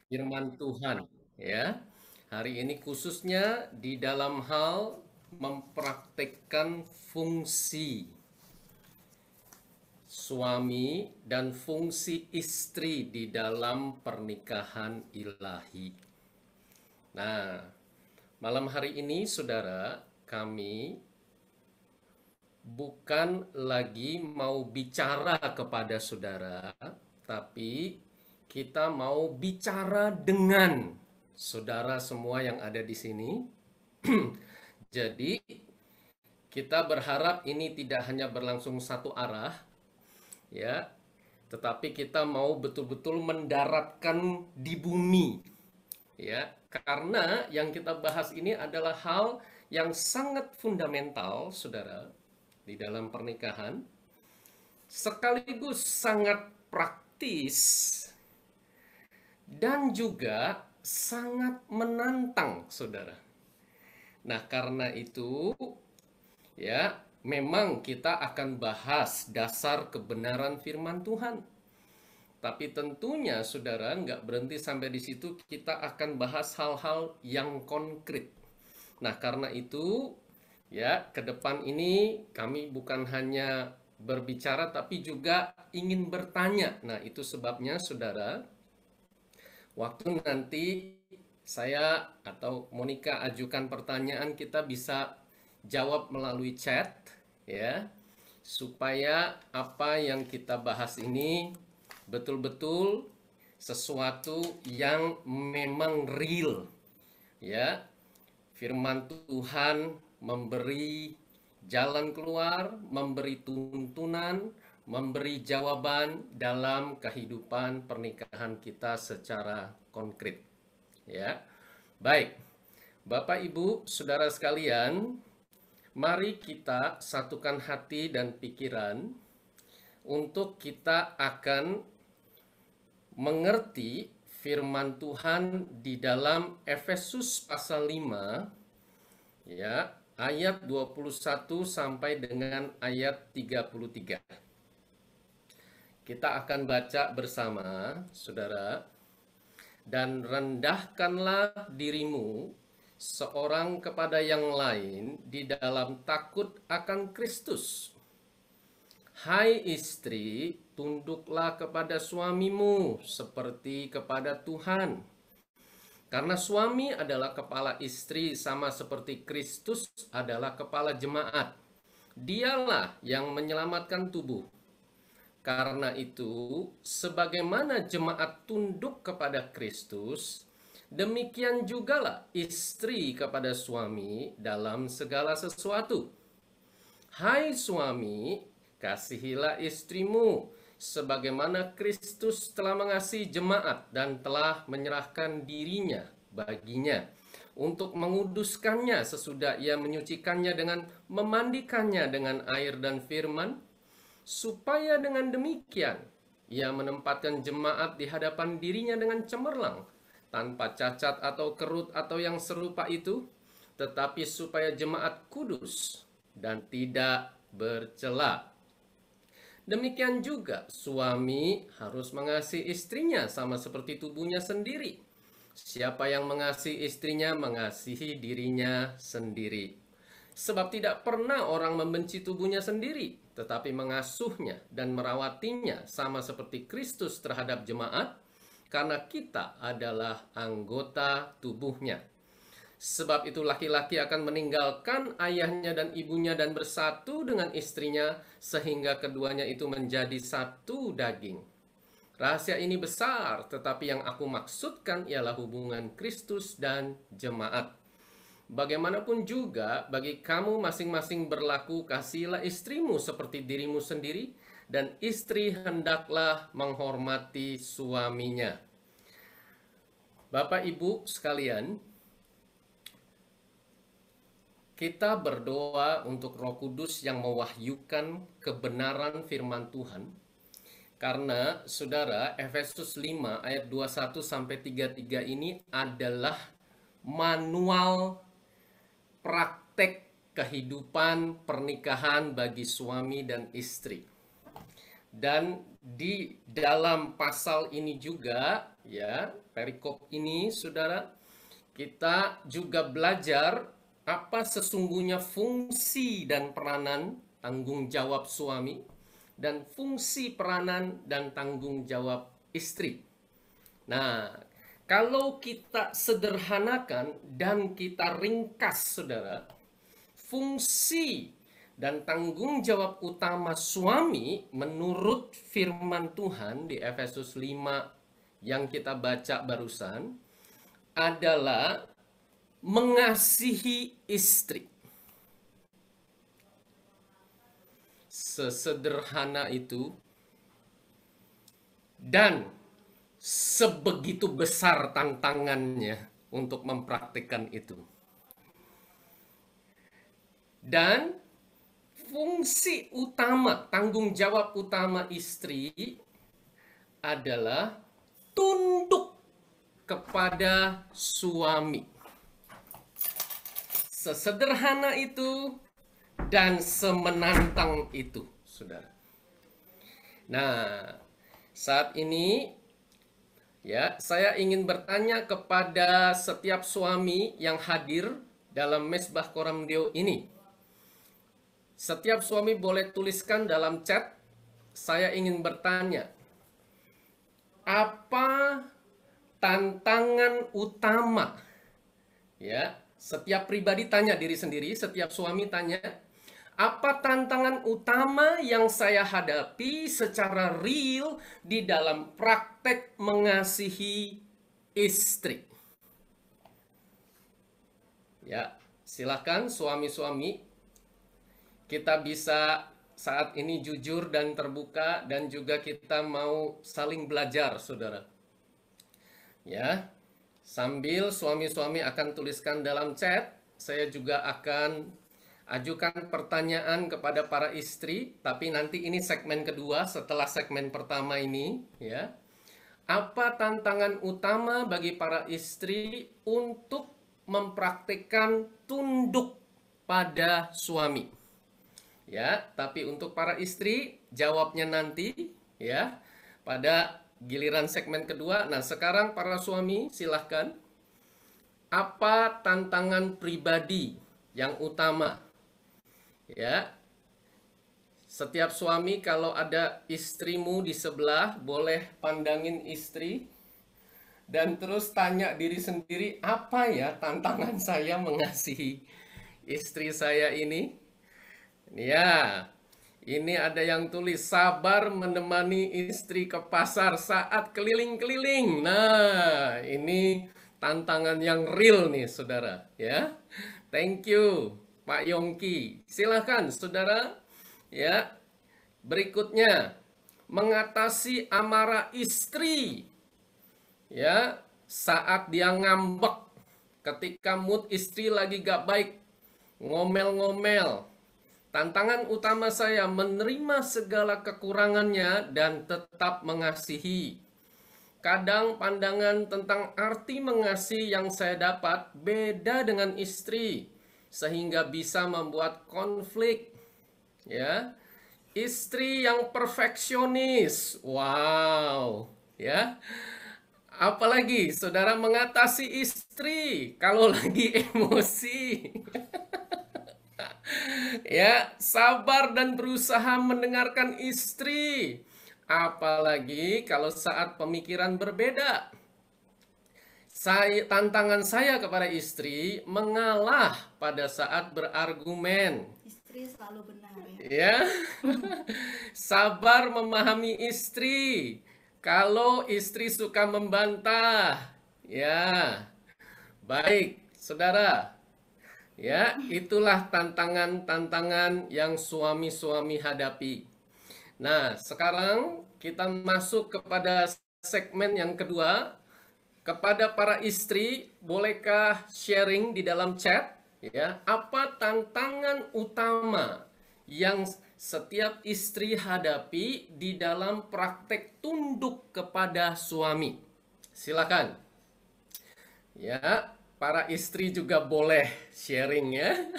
firman Tuhan, ya. Hari ini khususnya di dalam hal mempraktekkan fungsi suami dan fungsi istri di dalam pernikahan ilahi. Nah, malam hari ini saudara, kami bukan lagi mau bicara kepada saudara, tapi kita mau bicara dengan saudara semua yang ada di sini. Jadi, kita berharap ini tidak hanya berlangsung satu arah, ya, tetapi kita mau betul-betul mendaratkan di bumi, ya. Karena yang kita bahas ini adalah hal yang sangat fundamental, saudara, di dalam pernikahan, sekaligus sangat praktis dan juga sangat menantang, saudara. Nah, karena itu, ya, memang kita akan bahas dasar kebenaran firman Tuhan. Tapi tentunya, saudara, nggak berhenti sampai di situ. Kita akan bahas hal-hal yang konkret. Nah, karena itu, ya, ke depan ini kami bukan hanya berbicara, tapi juga ingin bertanya. Nah, itu sebabnya, saudara, waktu nanti saya atau Monica ajukan pertanyaan, kita bisa jawab melalui chat, ya, supaya apa yang kita bahas ini betul-betul sesuatu yang memang real, ya. Firman Tuhan memberi jalan keluar, memberi tuntunan, memberi jawaban dalam kehidupan pernikahan kita secara konkret. Ya. Baik. Bapak, Ibu, Saudara sekalian, mari kita satukan hati dan pikiran untuk kita akan mengerti firman Tuhan di dalam Efesus pasal 5, ya, ayat 21 sampai dengan ayat 33. Kita akan baca bersama, Saudara. Dan rendahkanlah dirimu seorang kepada yang lain di dalam takut akan Kristus. Hai istri, tunduklah kepada suamimu seperti kepada Tuhan. Karena suami adalah kepala istri sama seperti Kristus adalah kepala jemaat. Dialah yang menyelamatkan tubuh. Karena itu, sebagaimana jemaat tunduk kepada Kristus, demikian jugalah istri kepada suami dalam segala sesuatu. Hai suami, kasihilah istrimu, sebagaimana Kristus telah mengasihi jemaat dan telah menyerahkan dirinya baginya, untuk menguduskannya sesudah ia menyucikannya dengan memandikannya dengan air dan firman, supaya dengan demikian ia menempatkan jemaat di hadapan dirinya dengan cemerlang, tanpa cacat atau kerut atau yang serupa itu, tetapi supaya jemaat kudus dan tidak bercela. Demikian juga suami harus mengasihi istrinya sama seperti tubuhnya sendiri. Siapa yang mengasihi istrinya mengasihi dirinya sendiri. Sebab tidak pernah orang membenci tubuhnya sendiri, tetapi mengasuhnya dan merawatinya sama seperti Kristus terhadap jemaat, karena kita adalah anggota tubuhnya. Sebab itu laki-laki akan meninggalkan ayahnya dan ibunya dan bersatu dengan istrinya, sehingga keduanya itu menjadi satu daging. Rahasia ini besar, tetapi yang aku maksudkan ialah hubungan Kristus dan jemaat. Bagaimanapun juga, bagi kamu masing-masing berlaku, kasihilah istrimu seperti dirimu sendiri, dan istri hendaklah menghormati suaminya. Bapak Ibu sekalian, kita berdoa untuk Roh Kudus yang mewahyukan kebenaran firman Tuhan. Karena saudara, Efesus 5 ayat 21 sampai 33 ini adalah manual praktek kehidupan pernikahan bagi suami dan istri. Dan di dalam pasal ini juga, ya, perikop ini, saudara, kita juga belajar apa sesungguhnya fungsi dan peranan tanggung jawab suami dan fungsi peranan dan tanggung jawab istri. Nah, kalau kita sederhanakan dan kita ringkas, saudara, fungsi dan tanggung jawab utama suami menurut firman Tuhan di Efesus 5 yang kita baca barusan adalah mengasihi istri. Sesederhana itu dan sebegitu besar tantangannya untuk mempraktikkan itu. Dan fungsi utama, tanggung jawab utama istri adalah tunduk kepada suami. Sesederhana itu dan semenantang itu, saudara. Nah, saat ini ya, saya ingin bertanya kepada setiap suami yang hadir dalam Mesbah Koramdeo ini. Setiap suami boleh tuliskan dalam chat, saya ingin bertanya, apa tantangan utama? Ya, setiap pribadi tanya diri sendiri, setiap suami tanya, apa tantangan utama yang saya hadapi secara real di dalam praktek mengasihi istri? Ya, silakan suami-suami, kita bisa saat ini jujur dan terbuka dan juga kita mau saling belajar, saudara. Ya, sambil suami-suami akan tuliskan dalam chat, saya juga akan ajukan pertanyaan kepada para istri, tapi nanti ini segmen kedua setelah segmen pertama ini, ya. Apa tantangan utama bagi para istri untuk mempraktikkan tunduk pada suami? Ya, tapi untuk para istri jawabnya nanti, ya, pada giliran segmen kedua. Nah, sekarang para suami silahkan. Apa tantangan pribadi yang utama? Ya, setiap suami kalau ada istrimu di sebelah, boleh pandangin istri dan terus tanya diri sendiri, apa ya tantangan saya mengasihi istri saya ini? Ya, ini ada yang tulis sabar menemani istri ke pasar saat keliling-keliling. Nah, ini tantangan yang real nih, saudara. Ya, thank you. Pak Yongki, silahkan saudara. Ya, berikutnya mengatasi amarah istri. Ya, saat dia ngambek, ketika mood istri lagi gak baik, ngomel-ngomel. Tantangan utama saya menerima segala kekurangannya dan tetap mengasihi. Kadang pandangan tentang arti mengasihi yang saya dapat beda dengan istri, sehingga bisa membuat konflik. Ya, istri yang perfeksionis, wow, ya. Apalagi saudara mengatasi istri kalau lagi emosi. Ya, sabar dan berusaha mendengarkan istri. Apalagi kalau saat pemikiran berbeda. Tantangan saya kepada istri mengalah pada saat berargumen. Istri selalu benar ya. Ya, sabar memahami istri. Kalau istri suka membantah, ya, baik, saudara. Ya, itulah tantangan-tantangan yang suami-suami hadapi. Nah, sekarang kita masuk kepada segmen yang kedua. Kepada para istri, bolehkah sharing di dalam chat? Ya, apa tantangan utama yang setiap istri hadapi di dalam praktek tunduk kepada suami? Silakan. Ya, para istri juga boleh sharing ya.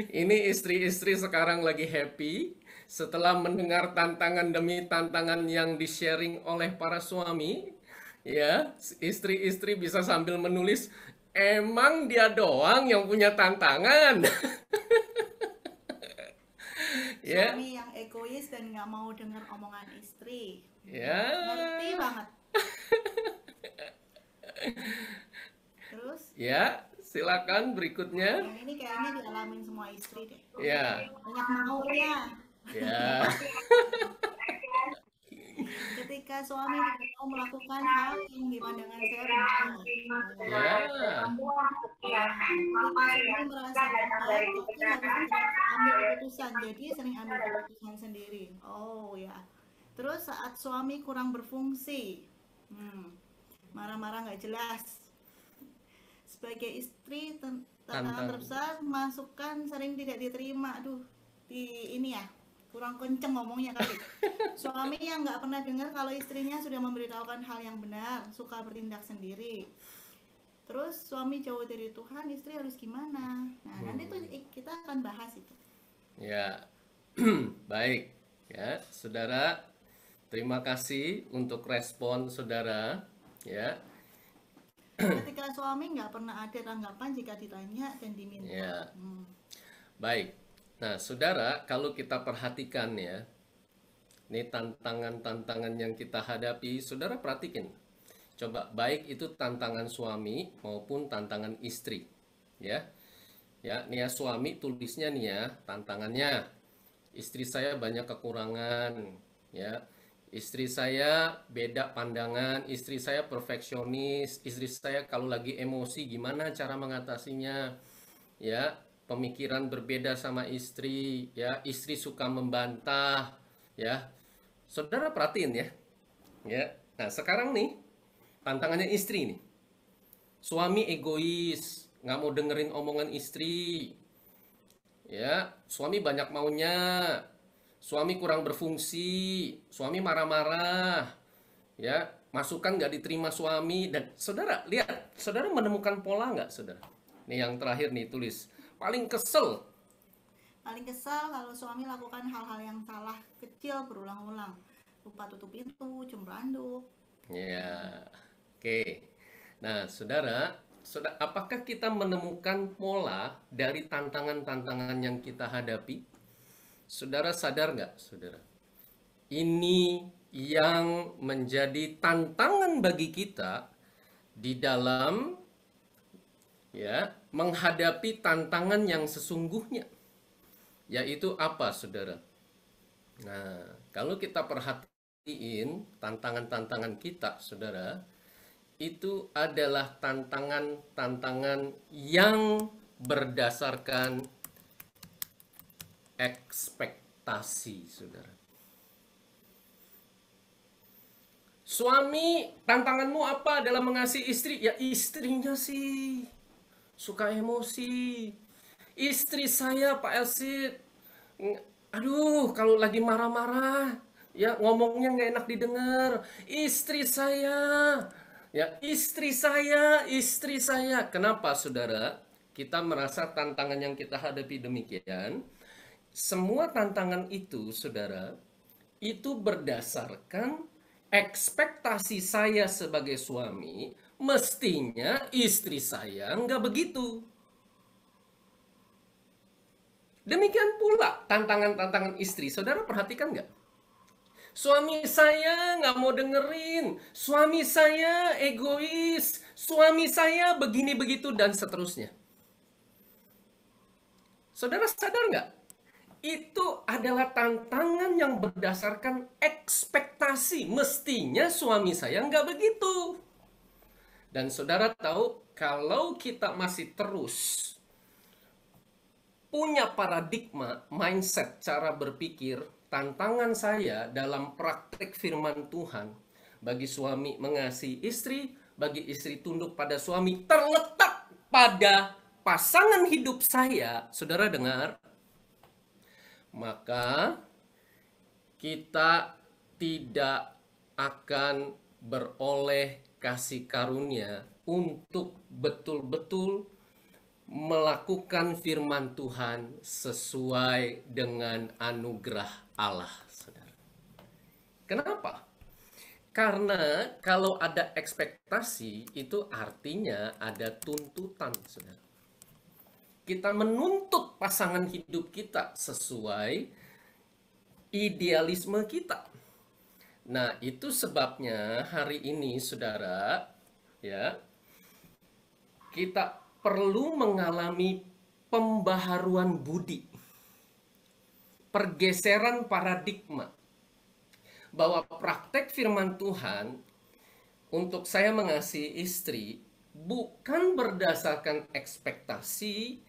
Ini istri-istri sekarang lagi happy setelah mendengar tantangan demi tantangan yang di-sharing oleh para suami. Ya, istri-istri bisa sambil menulis, emang dia doang yang punya tantangan. Ya, Suami yang egois dan nggak mau dengar omongan istri. Ngerti ya, banget. Terus ya, silakan berikutnya. yang ini kayaknya dialamin semua istri deh. Ya, Banyak maunya. ya, Ketika suami tidak mau melakukan hal yang di pandangan saya benar. ya. Ya, ketika suami merasa benar, tapi harus segera ambil keputusan. Jadi sering ambil keputusan sendiri. Oh ya. Terus saat suami kurang berfungsi, marah-marah nggak jelas. Sebagai istri, tantangan Tantang. terbesar masukan sering tidak diterima. Aduh, di ini ya kurang kenceng ngomongnya kali. Suami yang nggak pernah dengar kalau istrinya sudah memberitahukan hal yang benar, suka bertindak sendiri. Terus suami jauh dari Tuhan, istri harus gimana? Nah, nanti tuh kita akan bahas itu. Ya, baik. Ya, saudara, terima kasih untuk respon saudara. Ya, Ketika suami nggak pernah ada tanggapan jika ditanya dan diminta. ya, baik. Nah, saudara, kalau kita perhatikan ya, ini tantangan-tantangan yang kita hadapi, saudara perhatikan. Coba, baik itu tantangan suami maupun tantangan istri. Ya, ya, nih ya suami tulisnya nih ya, tantangannya. Istri saya banyak kekurangan, ya. Istri saya beda pandangan, istri saya perfeksionis, istri saya kalau lagi emosi gimana cara mengatasinya, ya. Pemikiran berbeda sama istri, ya. Istri suka membantah, ya. Saudara perhatiin ya, ya. Nah sekarang nih tantangannya istri nih. Suami egois, nggak mau dengerin omongan istri, ya. Suami banyak maunya, suami kurang berfungsi, suami marah-marah, ya. Masukan nggak diterima suami. Dan saudara lihat, saudara menemukan pola nggak, saudara? Nih yang terakhir nih tulis, paling kesel. Paling kesal kalau suami lakukan hal-hal yang salah kecil berulang-ulang. Lupa tutup pintu, jumlah anduk. Ya, oke. Nah, saudara, apakah kita menemukan pola dari tantangan-tantangan yang kita hadapi? Saudara sadar nggak, saudara? Ini yang menjadi tantangan bagi kita di dalam ya menghadapi tantangan yang sesungguhnya. Yaitu apa, saudara? Nah, kalau kita perhatiin tantangan-tantangan kita, saudara, itu adalah tantangan-tantangan yang berdasarkan ekspektasi, saudara. Suami, tantanganmu apa dalam mengasihi istri? Ya istrinya sih suka emosi. Istri saya, Pak Elsit, aduh kalau lagi marah-marah, ya ngomongnya nggak enak didengar. Istri saya, ya istri saya. Kenapa, saudara? Kita merasa tantangan yang kita hadapi demikian. Semua tantangan itu, saudara, itu berdasarkan ekspektasi saya sebagai suami, mestinya istri saya nggak begitu. Demikian pula tantangan-tantangan istri. Saudara perhatikan nggak? Suami saya nggak mau dengerin, suami saya egois, suami saya begini begitu dan seterusnya. Saudara sadar nggak? Itu adalah tantangan yang berdasarkan ekspektasi. Mestinya suami saya nggak begitu. Dan saudara tahu, kalau kita masih terus punya paradigma, mindset, cara berpikir, tantangan saya dalam praktek firman Tuhan bagi suami mengasihi istri, bagi istri tunduk pada suami, terletak pada pasangan hidup saya. Saudara dengar? Maka kita tidak akan beroleh kasih karunia untuk betul-betul melakukan firman Tuhan sesuai dengan anugerah Allah, saudara. Kenapa? Karena kalau ada ekspektasi, itu artinya ada tuntutan, saudara. Kita menuntut pasangan hidup kita sesuai idealisme kita. Nah, itu sebabnya hari ini, saudara, ya, kita perlu mengalami pembaharuan budi, pergeseran paradigma, bahwa praktek firman Tuhan untuk saya mengasihi istri bukan berdasarkan ekspektasi,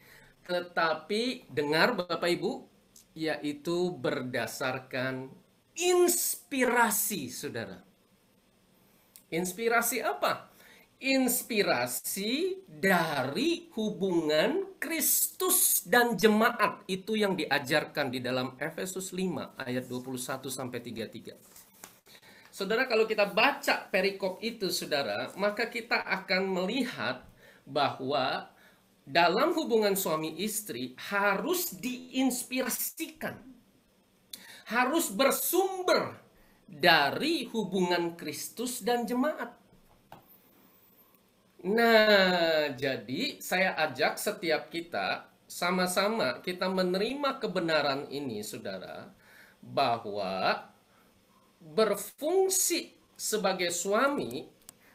tetapi dengar Bapak Ibu, yaitu berdasarkan inspirasi, saudara. Inspirasi apa? Inspirasi dari hubungan Kristus dan jemaat. Itu yang diajarkan di dalam Efesus 5 ayat 21 sampai 33. Saudara, kalau kita baca perikop itu, saudara, maka kita akan melihat bahwa dalam hubungan suami istri harus diinspirasikan, harus bersumber dari hubungan Kristus dan jemaat. Nah, jadi saya ajak setiap kita sama-sama kita menerima kebenaran ini, saudara, bahwa berfungsi sebagai suami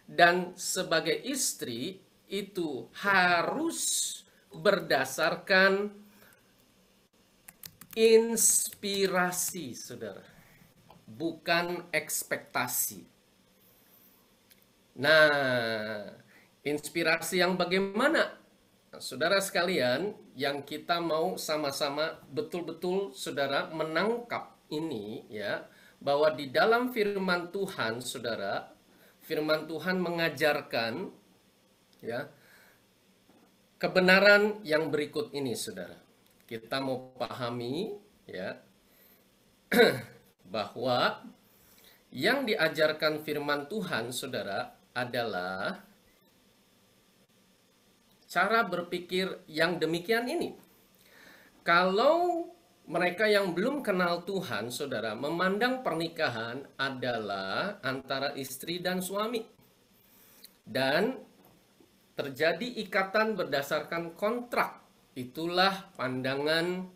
dan sebagai istri itu harus berdasarkan inspirasi, saudara, bukan ekspektasi. Nah, inspirasi yang bagaimana? Saudara sekalian, yang kita mau sama-sama betul-betul, saudara, menangkap ini, ya, bahwa di dalam firman Tuhan, saudara, firman Tuhan mengajarkan, ya, kebenaran yang berikut ini, saudara. Kita mau pahami, ya, bahwa yang diajarkan firman Tuhan, saudara, adalah cara berpikir yang demikian ini. Kalau mereka yang belum kenal Tuhan, saudara, memandang pernikahan adalah antara istri dan suami. Dan terjadi ikatan berdasarkan kontrak. Itulah pandangan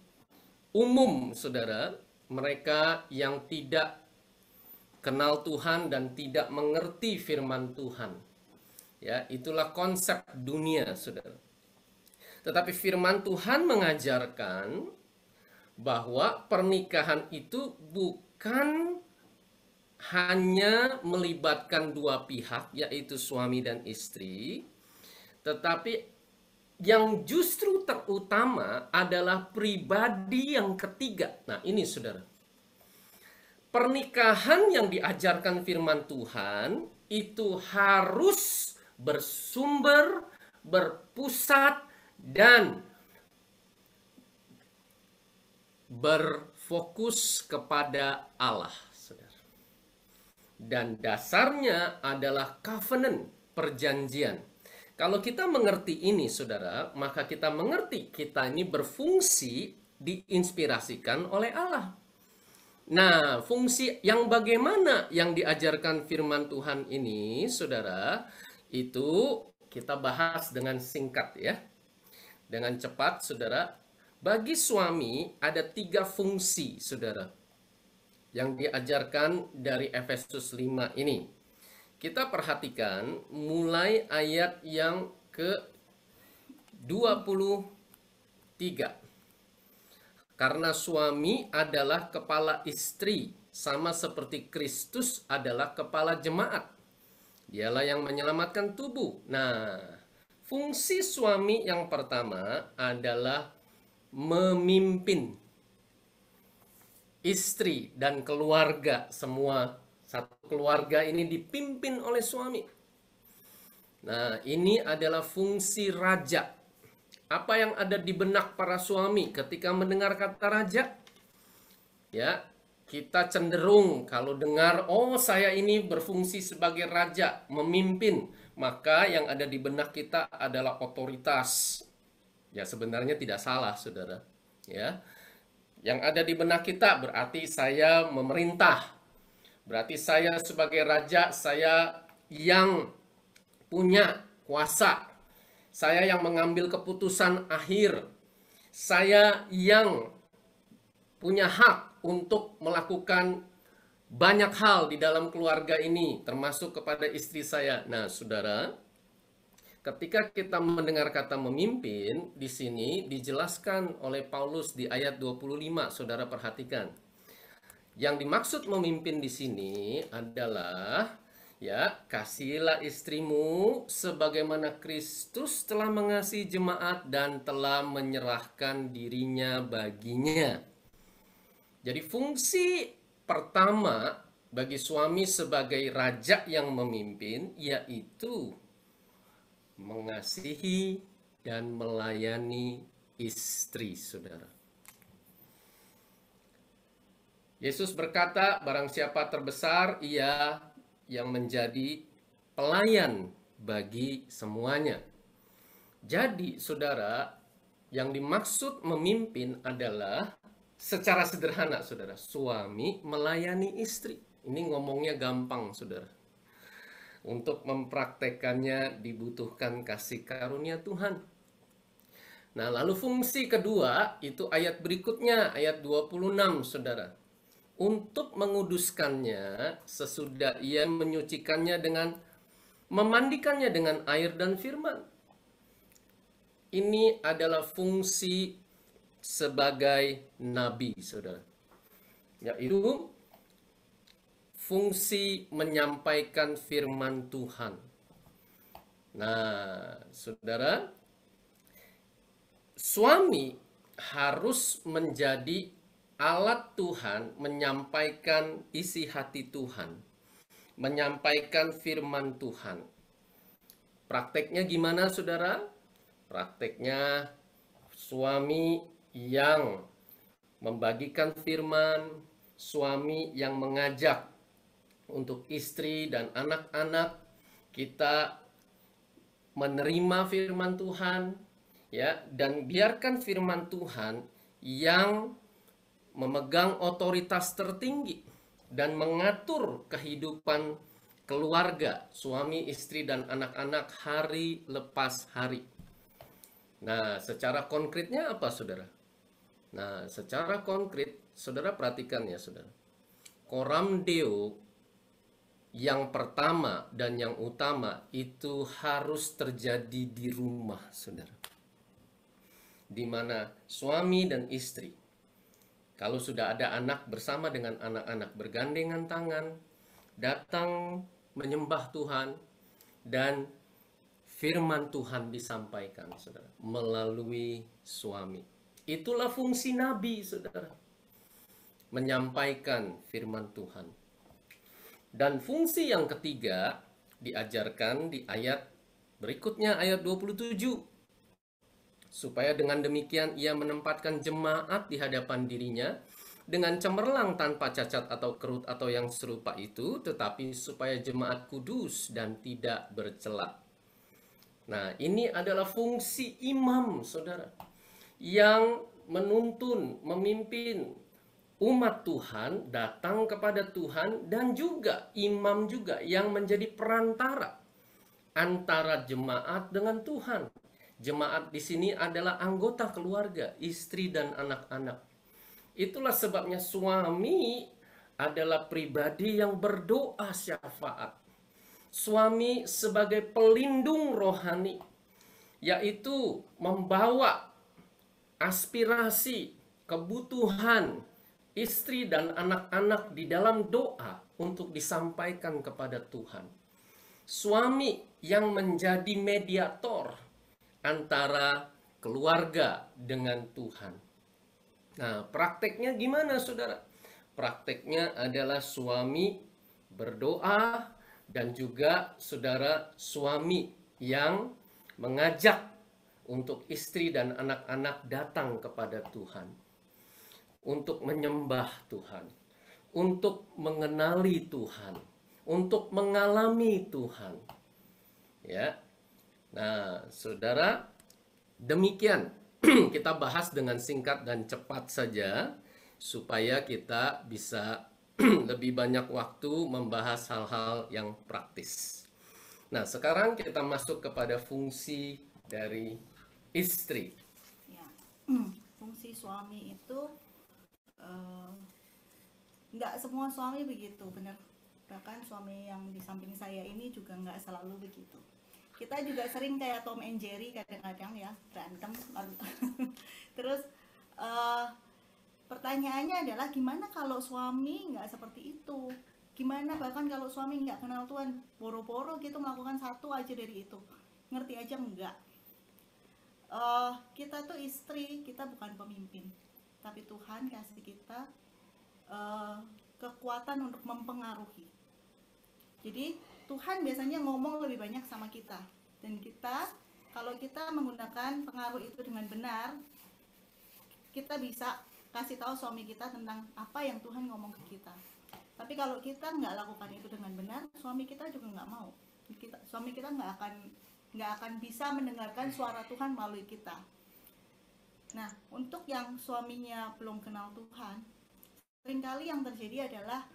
umum, saudara. Mereka yang tidak kenal Tuhan dan tidak mengerti firman Tuhan. Ya, itulah konsep dunia, saudara. Tetapi firman Tuhan mengajarkan bahwa pernikahan itu bukan hanya melibatkan dua pihak, yaitu suami dan istri, tetapi yang justru terutama adalah pribadi yang ketiga. Nah, ini, saudara. Pernikahan yang diajarkan firman Tuhan itu harus bersumber, berpusat, dan berfokus kepada Allah, saudara. Dan dasarnya adalah covenant, perjanjian. Kalau kita mengerti ini, saudara, maka kita mengerti kita ini berfungsi diinspirasikan oleh Allah. Nah, fungsi yang bagaimana yang diajarkan firman Tuhan ini, saudara, itu kita bahas dengan singkat, ya. Dengan cepat, saudara. Bagi suami ada 3 fungsi, saudara, yang diajarkan dari Efesus 5 ini. Kita perhatikan mulai ayat yang ke-23. Karena suami adalah kepala istri, sama seperti Kristus adalah kepala jemaat. Dialah yang menyelamatkan tubuh. Nah, fungsi suami yang pertama adalah memimpin istri dan keluarga. Semua satu keluarga ini dipimpin oleh suami. Nah, ini adalah fungsi raja. Apa yang ada di benak para suami ketika mendengar kata raja? Ya, kita cenderung kalau dengar, oh saya ini berfungsi sebagai raja, memimpin. Maka yang ada di benak kita adalah otoritas. Ya, sebenarnya tidak salah, saudara. Ya, yang ada di benak kita berarti saya memerintah. Berarti saya sebagai raja, saya yang punya kuasa. Saya yang mengambil keputusan akhir. Saya yang punya hak untuk melakukan banyak hal di dalam keluarga ini, termasuk kepada istri saya. Nah, saudara, ketika kita mendengar kata memimpin, di sini dijelaskan oleh Paulus di ayat 25, saudara perhatikan. Yang dimaksud memimpin di sini adalah, ya, kasihilah istrimu sebagaimana Kristus telah mengasihi jemaat dan telah menyerahkan dirinya baginya. Jadi fungsi pertama bagi suami sebagai raja yang memimpin yaitu mengasihi dan melayani istri, saudara. Yesus berkata, barang siapa terbesar, ia yang menjadi pelayan bagi semuanya. Jadi, saudara, yang dimaksud memimpin adalah secara sederhana, saudara, suami melayani istri. Ini ngomongnya gampang, saudara. Untuk mempraktekannya dibutuhkan kasih karunia Tuhan. Nah, lalu fungsi kedua itu ayat berikutnya, ayat 26, saudara. Untuk menguduskannya sesudah ia menyucikannya dengan memandikannya dengan air dan firman. Ini adalah fungsi sebagai nabi, saudara. Yaitu fungsi menyampaikan firman Tuhan. Nah, saudara, suami harus menjadi alat Tuhan menyampaikan isi hati Tuhan, menyampaikan firman Tuhan. Prakteknya gimana, saudara? Prakteknya suami yang membagikan firman, suami yang mengajak untuk istri dan anak-anak kita menerima firman Tuhan, ya, dan biarkan firman Tuhan yang memegang otoritas tertinggi dan mengatur kehidupan keluarga, suami, istri, dan anak-anak hari lepas hari. Nah, secara konkretnya apa, saudara? Nah, secara konkret, saudara perhatikan ya, saudara. Coram Deo yang pertama dan yang utama itu harus terjadi di rumah, saudara. Di mana suami dan istri, kalau sudah ada anak, bersama dengan anak-anak bergandengan tangan, datang menyembah Tuhan, dan firman Tuhan disampaikan, saudara, melalui suami. Itulah fungsi nabi, saudara, menyampaikan firman Tuhan. Dan fungsi yang ketiga diajarkan di ayat berikutnya, ayat 27. Supaya dengan demikian ia menempatkan jemaat di hadapan dirinya dengan cemerlang tanpa cacat atau kerut atau yang serupa itu, tetapi supaya jemaat kudus dan tidak bercela. Nah, ini adalah fungsi imam, saudara, yang menuntun, memimpin umat Tuhan datang kepada Tuhan, dan juga imam juga yang menjadi perantara antara jemaat dengan Tuhan. Jemaat di sini adalah anggota keluarga, istri dan anak-anak. Itulah sebabnya suami adalah pribadi yang berdoa syafaat. Suami sebagai pelindung rohani, yaitu membawa aspirasi, kebutuhan istri dan anak-anak di dalam doa untuk disampaikan kepada Tuhan. Suami yang menjadi mediator antara keluarga dengan Tuhan. Nah, prakteknya gimana, saudara? Prakteknya adalah suami berdoa dan juga, saudara, suami yang mengajak untuk istri dan anak-anak datang kepada Tuhan, untuk menyembah Tuhan, untuk mengenali Tuhan, untuk mengalami Tuhan. Ya. Nah, saudara, demikian kita bahas dengan singkat dan cepat saja supaya kita bisa lebih banyak waktu membahas hal-hal yang praktis. Nah, sekarang kita masuk kepada fungsi dari istri. Ya. Fungsi suami itu eh, nggak semua suami begitu, benar. Bahkan suami yang di samping saya ini juga nggak selalu begitu. Kita juga sering kayak Tom and Jerry kadang-kadang ya, berantem. Terus eh, pertanyaannya adalah gimana kalau suami nggak seperti itu? Gimana bahkan kalau suami nggak kenal Tuhan, boro-boro gitu melakukan satu aja dari itu, ngerti aja enggak? Kita tuh istri, kita bukan pemimpin, tapi Tuhan kasih kita kekuatan untuk mempengaruhi. Jadi Tuhan biasanya ngomong lebih banyak sama kita, dan kita kalau kita menggunakan pengaruh itu dengan benar, kita bisa kasih tahu suami kita tentang apa yang Tuhan ngomong ke kita. Tapi kalau kita nggak lakukan itu dengan benar, suami kita juga nggak mau. Suami kita nggak akan bisa mendengarkan suara Tuhan melalui kita. Nah, untuk yang suaminya belum kenal Tuhan, seringkali yang terjadi adalah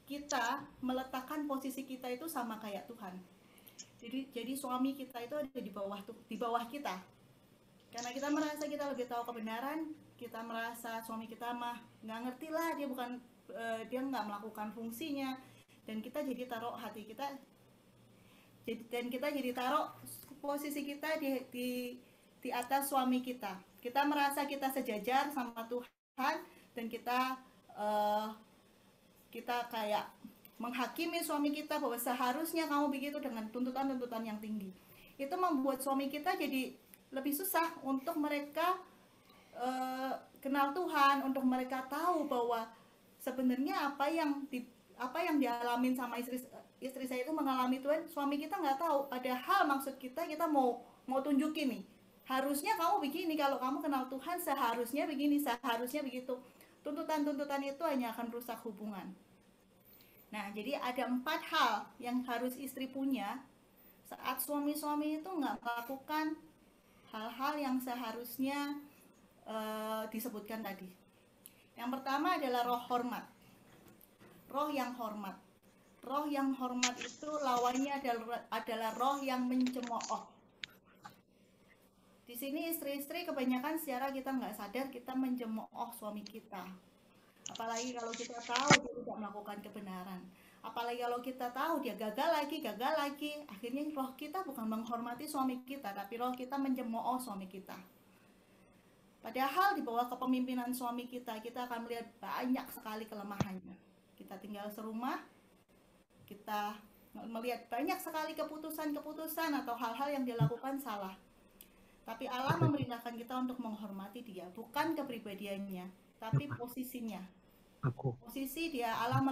kita meletakkan posisi kita itu sama kayak Tuhan. Jadi suami kita itu ada di bawah kita. Karena kita merasa kita lebih tahu kebenaran, kita merasa suami kita mah nggak ngerti lah, dia nggak melakukan fungsinya, dan kita jadi taruh hati kita, dan kita jadi taruh posisi kita di atas suami kita. Kita merasa kita sejajar sama Tuhan, dan kita kayak menghakimi suami kita bahwa seharusnya kamu begitu dengan tuntutan-tuntutan yang tinggi. Itu membuat suami kita jadi lebih susah untuk mereka kenal Tuhan, untuk mereka tahu bahwa sebenarnya apa yang dialamin sama istri saya itu mengalami Tuhan. Suami kita nggak tahu, padahal maksud kita mau tunjukin nih, harusnya kamu begini, kalau kamu kenal Tuhan seharusnya begini, seharusnya begitu. Tuntutan-tuntutan itu hanya akan rusak hubungan. Nah, jadi ada 4 hal yang harus istri punya saat suami-suami itu nggak melakukan hal-hal yang seharusnya disebutkan tadi. Yang pertama adalah roh hormat. Roh yang hormat. Roh yang hormat itu lawannya adalah roh yang mencemooh. Di sini istri-istri kebanyakan secara kita nggak sadar kita mencemooh suami kita. Apalagi kalau kita tahu dia tidak melakukan kebenaran. Apalagi kalau kita tahu dia gagal lagi. Akhirnya roh kita bukan menghormati suami kita, tapi roh kita mencemooh suami kita. Padahal di bawah kepemimpinan suami kita akan melihat banyak sekali kelemahannya. Kita tinggal serumah, kita melihat banyak sekali keputusan-keputusan atau hal-hal yang dilakukan salah. Tapi Allah memerintahkan kita untuk menghormati dia, bukan kepribadiannya, tapi posisinya. Posisi dia, Allah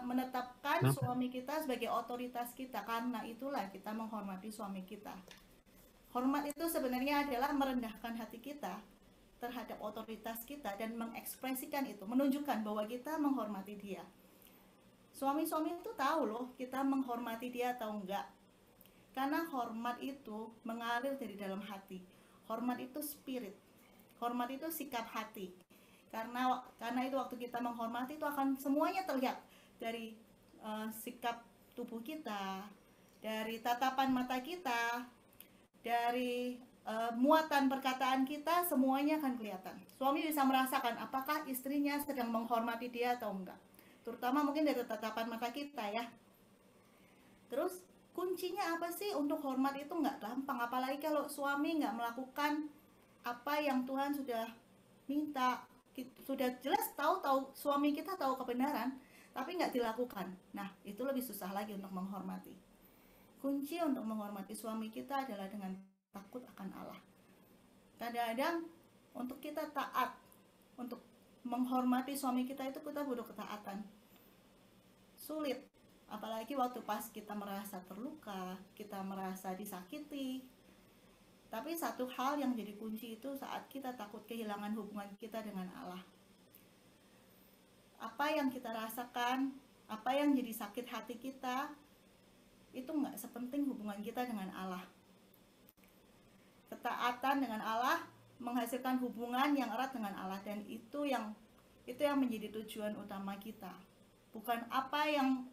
menetapkan suami kita sebagai otoritas kita, karena itulah kita menghormati suami kita. Hormat itu sebenarnya adalah merendahkan hati kita terhadap otoritas kita dan mengekspresikan itu, menunjukkan bahwa kita menghormati dia. Suami-suami itu tahu loh kita menghormati dia atau enggak, karena hormat itu mengalir dari dalam hati. Hormat itu spirit, hormat itu sikap hati. Karena itu waktu kita menghormati itu akan semuanya terlihat dari sikap tubuh kita, dari tatapan mata kita, dari muatan perkataan kita, semuanya akan kelihatan. Suami bisa merasakan apakah istrinya sedang menghormati dia atau enggak, terutama mungkin dari tatapan mata kita ya. Terus kuncinya apa sih untuk hormat itu? Nggak gampang, apalagi kalau suami nggak melakukan apa yang Tuhan sudah minta. Sudah jelas tahu suami kita tahu kebenaran, tapi nggak dilakukan. Nah, itu lebih susah lagi untuk menghormati. Kunci untuk menghormati suami kita adalah dengan takut akan Allah. Kadang-kadang untuk kita taat, untuk menghormati suami kita itu kita butuh ketaatan. Sulit, apalagi waktu pas kita merasa terluka, kita merasa disakiti. Tapi satu hal yang jadi kunci itu saat kita takut kehilangan hubungan kita dengan Allah. Apa yang kita rasakan, apa yang jadi sakit hati kita, itu nggak sepenting hubungan kita dengan Allah. Ketaatan dengan Allah menghasilkan hubungan yang erat dengan Allah, dan itu yang menjadi tujuan utama kita. Bukan apa yang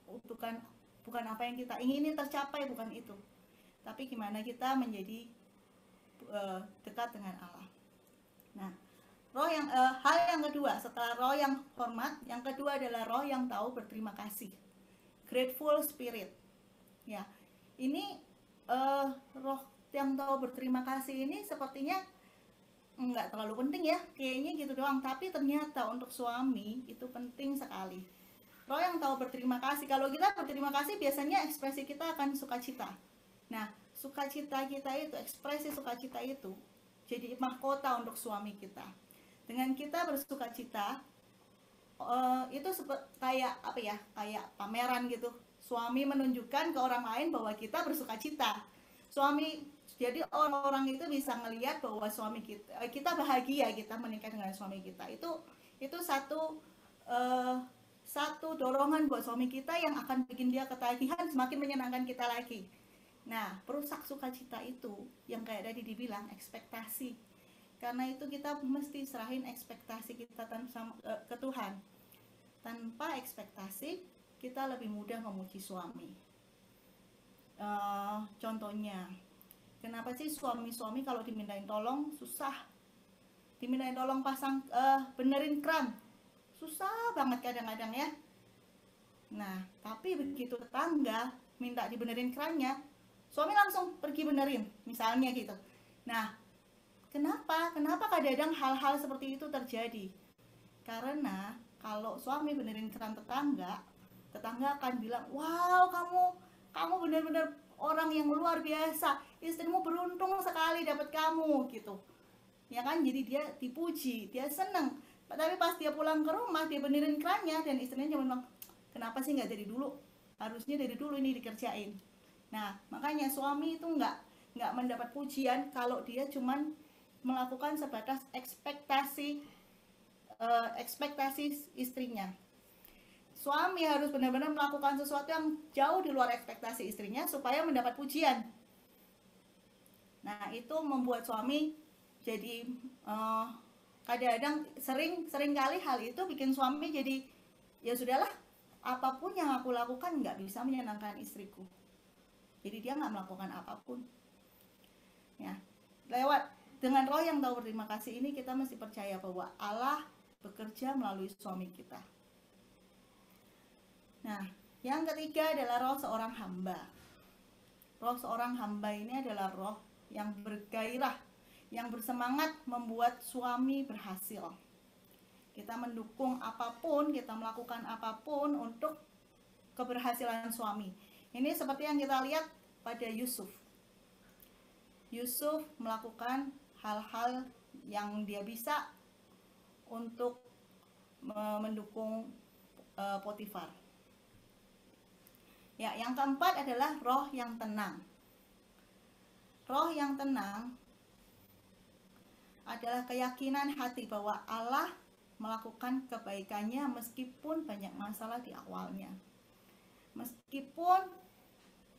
kita ingini tercapai, bukan itu. Tapi gimana kita menjadi dekat dengan Allah. Nah, hal yang kedua setelah roh yang hormat, yang kedua adalah roh yang tahu berterima kasih. Grateful spirit. Ya, ini roh yang tahu berterima kasih ini sepertinya nggak terlalu penting ya, kayaknya gitu doang. Tapi ternyata untuk suami itu penting sekali. Roh yang tahu berterima kasih. Kalau kita berterima kasih, biasanya ekspresi kita akan sukacita. Nah, sukacita kita itu, ekspresi sukacita itu jadi mahkota untuk suami kita. Dengan kita bersukacita, itu kayak apa ya? Kayak pameran gitu. Suami menunjukkan ke orang lain bahwa kita bersukacita. Jadi orang-orang itu bisa ngelihat bahwa suami kita bahagia, kita menikah dengan suami kita. Itu satu dorongan buat suami kita yang akan bikin dia ketagihan, semakin menyenangkan kita lagi. Nah, perusak sukacita itu yang kayak tadi dibilang ekspektasi. Karena itu kita mesti serahin ekspektasi kita ke Tuhan. Tanpa ekspektasi, kita lebih mudah memuji suami. Contohnya, kenapa sih suami-suami kalau dimintain tolong susah? Dimintain tolong benerin kran, susah banget kadang-kadang ya. Nah, tapi begitu tetangga minta dibenerin krannya, suami langsung pergi benerin, misalnya gitu. Nah, kenapa kadang-kadang hal-hal seperti itu terjadi? Karena kalau suami benerin keran tetangga akan bilang, wow, kamu benar-benar orang yang luar biasa, istrimu beruntung sekali dapat kamu, gitu ya kan. Jadi dia dipuji, dia seneng. Tapi pas dia pulang ke rumah, dia benerin kerannya, dan istrinya cuma bilang, kenapa sih nggak dari dulu, harusnya dari dulu ini dikerjain. Nah, makanya suami itu nggak mendapat pujian kalau dia cuman melakukan sebatas ekspektasi istrinya. Suami harus benar-benar melakukan sesuatu yang jauh di luar ekspektasi istrinya supaya mendapat pujian. Nah, itu membuat suami jadi kadang-kadang sering kali hal itu bikin suami jadi, ya sudahlah, apapun yang aku lakukan nggak bisa menyenangkan istriku. Jadi dia nggak melakukan apapun. Ya, dengan roh yang tahu berterima kasih ini, kita mesti percaya bahwa Allah bekerja melalui suami kita. Nah, yang ketiga adalah roh seorang hamba. Roh seorang hamba ini adalah roh yang bergairah, yang bersemangat membuat suami berhasil. Kita mendukung apapun, kita melakukan apapun untuk keberhasilan suami. Ini seperti yang kita lihat pada Yusuf. Yusuf melakukan hal-hal yang dia bisa untuk mendukung Potifar. Ya, yang keempat adalah roh yang tenang. Roh yang tenang adalah keyakinan hati bahwa Allah melakukan kebaikannya meskipun banyak masalah di awalnya. Meskipun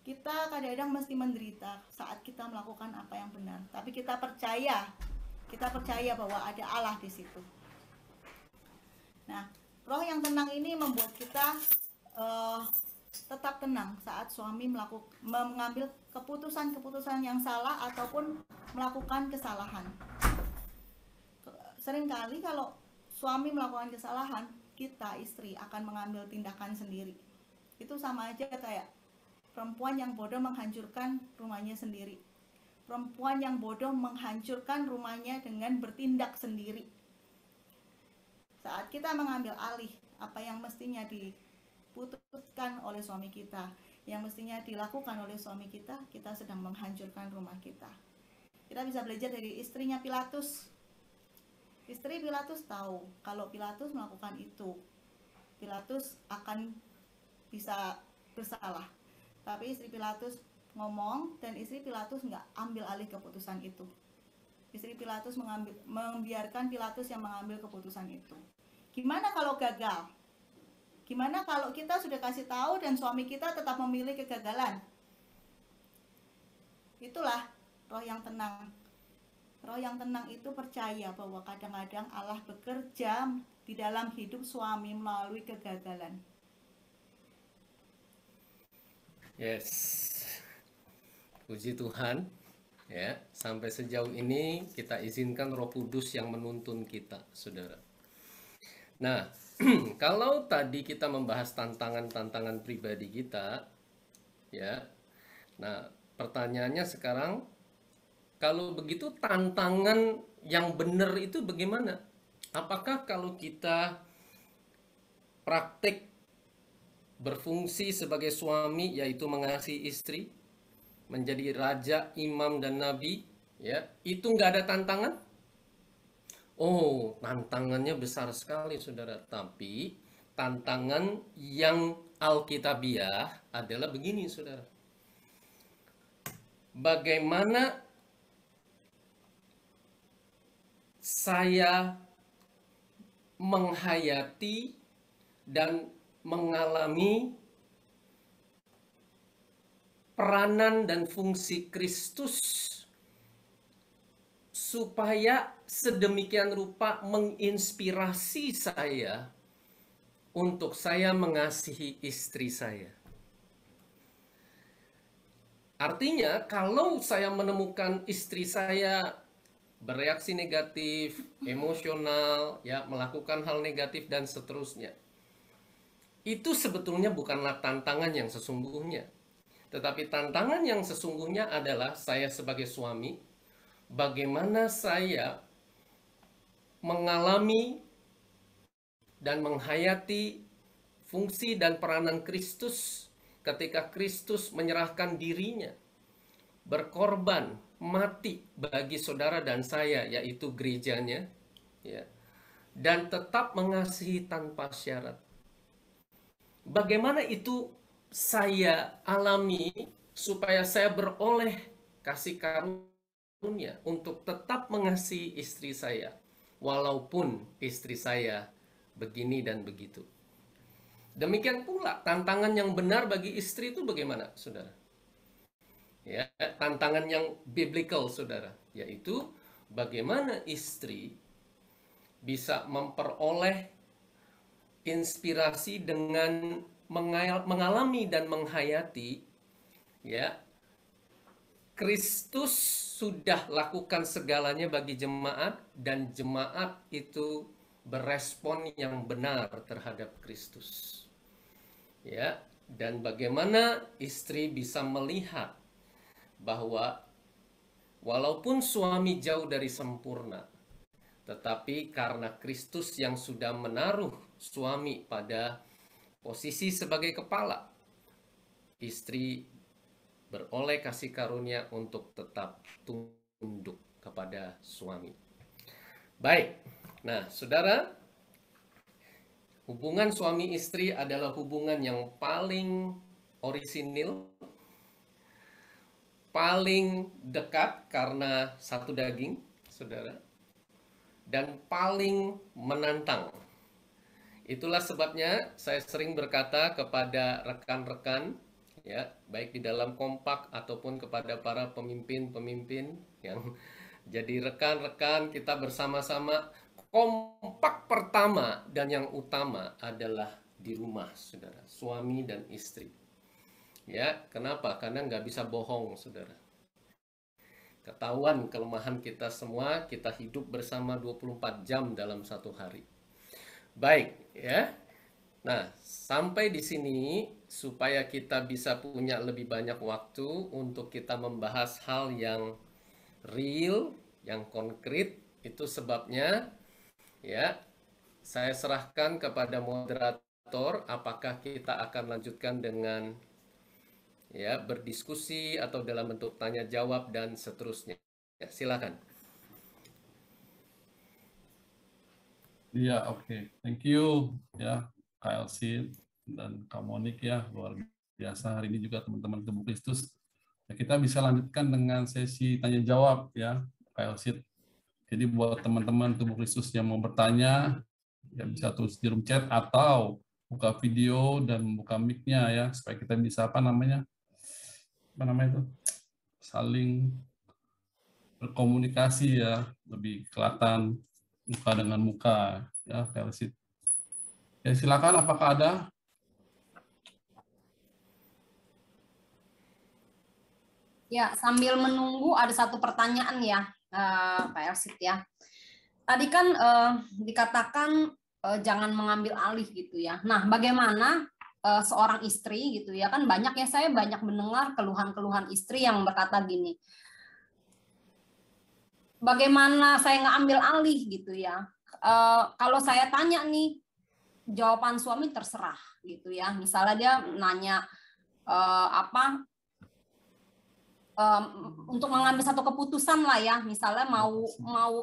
kita kadang-kadang mesti menderita saat kita melakukan apa yang benar, tapi kita percaya bahwa ada Allah di situ. Nah, roh yang tenang ini membuat kita tetap tenang saat suami mengambil keputusan-keputusan yang salah ataupun melakukan kesalahan. Seringkali kalau suami melakukan kesalahan, kita istri akan mengambil tindakan sendiri. Itu sama aja kayak perempuan yang bodoh menghancurkan rumahnya sendiri. Perempuan yang bodoh menghancurkan rumahnya dengan bertindak sendiri. Saat kita mengambil alih apa yang mestinya diputuskan oleh suami kita, yang mestinya dilakukan oleh suami kita, kita sedang menghancurkan rumah kita. Kita bisa belajar dari istrinya Pilatus. Istri Pilatus tahu kalau Pilatus melakukan itu, Pilatus akan bisa bersalah. Tapi istri Pilatus ngomong, dan istri Pilatus nggak ambil alih keputusan itu. Istri Pilatus membiarkan Pilatus yang mengambil keputusan itu. Gimana kalau gagal? Gimana kalau kita sudah kasih tahu dan suami kita tetap memilih kegagalan? Itulah roh yang tenang. Roh yang tenang itu percaya bahwa kadang-kadang Allah bekerja di dalam hidup suami melalui kegagalan. Yes, puji Tuhan. Ya, sampai sejauh ini kita izinkan Roh Kudus yang menuntun kita, saudara. Nah, kalau tadi kita membahas tantangan-tantangan pribadi kita, ya. Nah, pertanyaannya sekarang, kalau begitu tantangan yang benar itu bagaimana? Apakah kalau kita praktik berfungsi sebagai suami, yaitu mengasihi istri, menjadi raja, imam, dan nabi, ya, itu nggak ada tantangan? Oh, tantangannya besar sekali, saudara. Tapi tantangan yang alkitabiah adalah begini, saudara. Bagaimana saya menghayati dan mengalami peranan dan fungsi Kristus supaya sedemikian rupa menginspirasi saya untuk saya mengasihi istri saya. Artinya, kalau saya menemukan istri saya bereaksi negatif, emosional, ya, melakukan hal negatif dan seterusnya, itu sebetulnya bukanlah tantangan yang sesungguhnya. Tetapi tantangan yang sesungguhnya adalah saya sebagai suami, bagaimana saya mengalami dan menghayati fungsi dan peranan Kristus ketika Kristus menyerahkan dirinya, berkorban, mati bagi saudara dan saya, yaitu gerejanya, ya, dan tetap mengasihi tanpa syarat. Bagaimana itu saya alami supaya saya beroleh kasih karunia untuk tetap mengasihi istri saya, walaupun istri saya begini dan begitu. Demikian pula tantangan yang benar bagi istri itu bagaimana, saudara? Ya, tantangan yang biblical, saudara, yaitu bagaimana istri bisa memperoleh inspirasi dengan mengalami dan menghayati, ya, Kristus sudah lakukan segalanya bagi jemaat dan jemaat itu berespon yang benar terhadap Kristus. Ya, dan bagaimana istri bisa melihat bahwa walaupun suami jauh dari sempurna, tetapi karena Kristus yang sudah menaruh suami pada posisi sebagai kepala, istri beroleh kasih karunia untuk tetap tunduk kepada suami. Baik, nah saudara, hubungan suami istri adalah hubungan yang paling orisinil, paling dekat karena satu daging, saudara, dan paling menantang. Itulah sebabnya saya sering berkata kepada rekan-rekan, ya, baik di dalam kompak ataupun kepada para pemimpin-pemimpin yang jadi rekan-rekan kita bersama-sama, kompak pertama dan yang utama adalah di rumah, saudara, suami dan istri. Ya, kenapa? Karena nggak bisa bohong, saudara. Ketahuan kelemahan kita semua, kita hidup bersama 24 jam dalam satu hari. Baik, ya. Nah, sampai di sini supaya kita bisa punya lebih banyak waktu untuk kita membahas hal yang real, yang konkret, itu sebabnya, ya, saya serahkan kepada moderator apakah kita akan lanjutkan dengan, ya, berdiskusi atau dalam bentuk tanya jawab dan seterusnya. Ya, silakan. Iya, oke. Thank you ya, KLC dan Kak Monik ya, luar biasa hari ini juga teman-teman Tubuh Kristus. Ya, kita bisa lanjutkan dengan sesi tanya jawab ya, KLC. Jadi buat teman-teman Tubuh Kristus yang mau bertanya, ya bisa tulis di room chat atau buka video dan buka mic-nya ya, supaya kita bisa apa namanya itu, saling berkomunikasi ya, lebih kelihatan muka dengan muka ya, Kelsey. Ya, silakan, apakah ada? Ya, sambil menunggu ada satu pertanyaan ya, Pak Elsit ya. Tadi kan dikatakan jangan mengambil alih gitu ya. Nah, bagaimana seorang istri gitu ya, kan banyak ya, saya banyak mendengar keluhan-keluhan istri yang berkata gini, bagaimana saya ngambil alih gitu ya. Kalau saya tanya nih, jawaban suami terserah gitu ya. Misalnya dia nanya apa, untuk mengambil satu keputusan lah ya, misalnya mau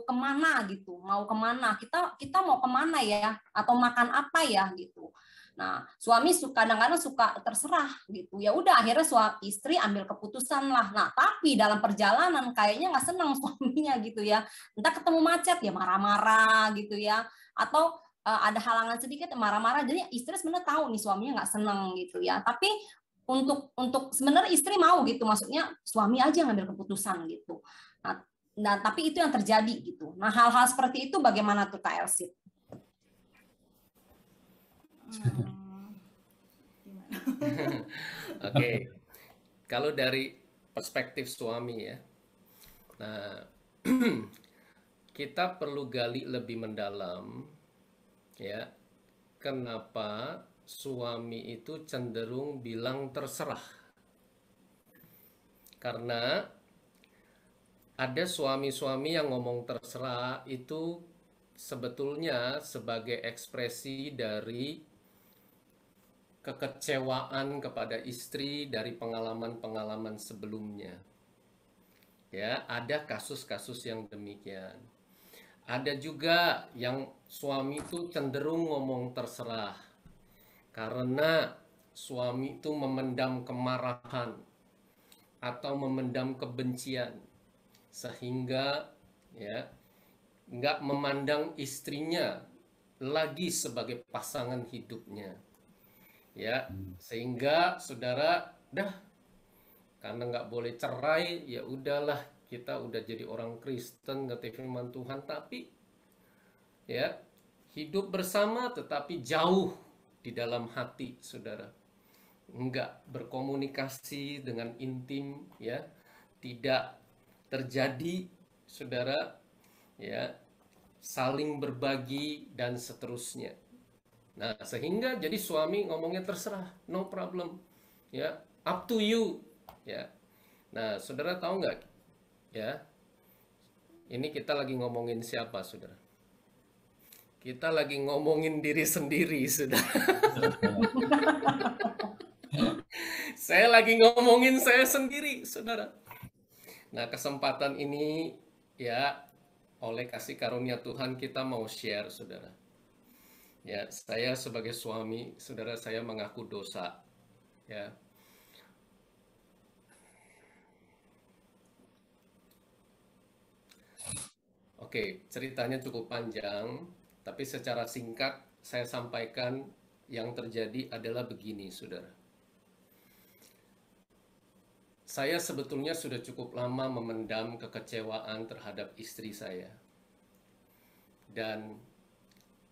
kemana gitu, mau kemana, kita mau kemana ya, atau makan apa ya gitu. Nah, suami kadang-kadang suka terserah gitu, ya udah akhirnya istri ambil keputusan lah. Nah, tapi dalam perjalanan kayaknya nggak senang suaminya gitu ya, entah ketemu macet ya marah-marah gitu ya, atau ada halangan sedikit marah-marah. Jadi istri sebenarnya tahu nih suaminya nggak senang gitu ya, tapi untuk sebenarnya istri mau gitu, maksudnya suami aja yang ngambil keputusan gitu. Nah, tapi itu yang terjadi gitu. Nah, hal-hal seperti itu bagaimana tuh Kak Elsit? Oke, kalau dari perspektif suami ya, nah kita perlu gali lebih mendalam ya, kenapa suami itu cenderung bilang terserah. Karena ada suami-suami yang ngomong terserah itu sebetulnya sebagai ekspresi dari kekecewaan kepada istri dari pengalaman-pengalaman sebelumnya. Ya, ada kasus-kasus yang demikian. Ada juga yang suami itu cenderung ngomong terserah karena suami itu memendam kemarahan atau memendam kebencian sehingga ya nggak memandang istrinya lagi sebagai pasangan hidupnya, ya, sehingga saudara karena nggak boleh cerai, ya udahlah kita udah jadi orang Kristen, ngerti firman Tuhan, tapi ya hidup bersama tetapi jauh di dalam hati, saudara, nggak berkomunikasi dengan intim, ya, tidak terjadi, saudara, ya, saling berbagi dan seterusnya. Nah, sehingga jadi suami ngomongnya terserah, no problem, ya, up to you, ya. Nah, saudara tahu nggak, ya, ini kita lagi ngomongin siapa, saudara? Kita lagi ngomongin diri sendiri, saudara. Saya lagi ngomongin saya sendiri, saudara. Nah, kesempatan ini, ya, oleh kasih karunia Tuhan kita mau share, saudara. Ya, saya sebagai suami, saudara, saya mengaku dosa, ya. Oke, ceritanya cukup panjang, tapi secara singkat saya sampaikan yang terjadi adalah begini, saudara. Saya sebetulnya sudah cukup lama memendam kekecewaan terhadap istri saya. Dan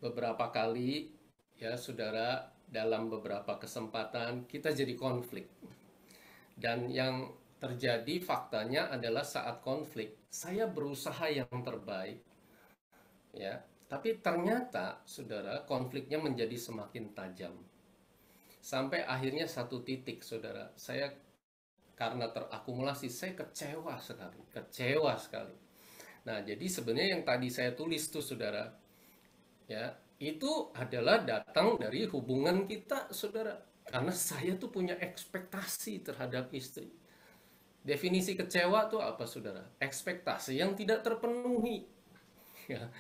beberapa kali, ya saudara, dalam beberapa kesempatan kita jadi konflik. Dan yang terjadi faktanya adalah saat konflik, saya berusaha yang terbaik, ya. Tapi ternyata, saudara, konfliknya menjadi semakin tajam. Sampai akhirnya satu titik, saudara, saya karena terakumulasi, saya kecewa sekali. Nah, jadi sebenarnya yang tadi saya tulis tuh, saudara, ya, itu adalah datang dari hubungan kita, saudara. Karena saya tuh punya ekspektasi terhadap istri. Definisi kecewa tuh apa, saudara? Ekspektasi yang tidak terpenuhi. Ya.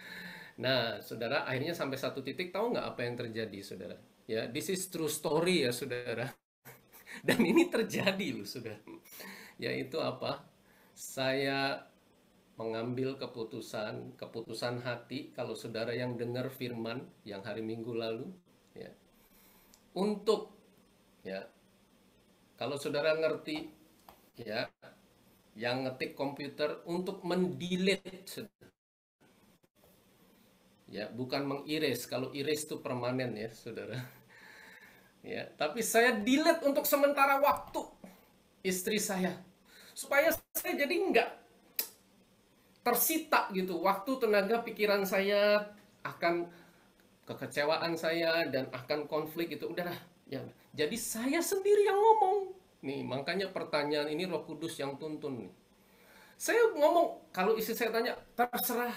Nah, saudara, akhirnya sampai satu titik, tahu nggak apa yang terjadi, saudara? Ya, this is true story ya, saudara. Dan ini terjadi loh, saudara. Yaitu apa? Saya mengambil keputusan hati, kalau saudara yang dengar firman yang hari Minggu lalu, ya, untuk, ya, kalau saudara ngerti, ya, yang ngetik komputer untuk mendelete. Ya, bukan mengiris. Kalau iris itu permanen ya, saudara. Ya, tapi saya delete untuk sementara waktu istri saya, supaya saya jadi nggak tersita gitu waktu, tenaga, pikiran saya akan kekecewaan saya dan akan konflik itu udahlah ya. Jadi saya sendiri yang ngomong. Nih, makanya pertanyaan ini Roh Kudus yang tuntun nih. Saya ngomong, kalau istri saya tanya, terserah.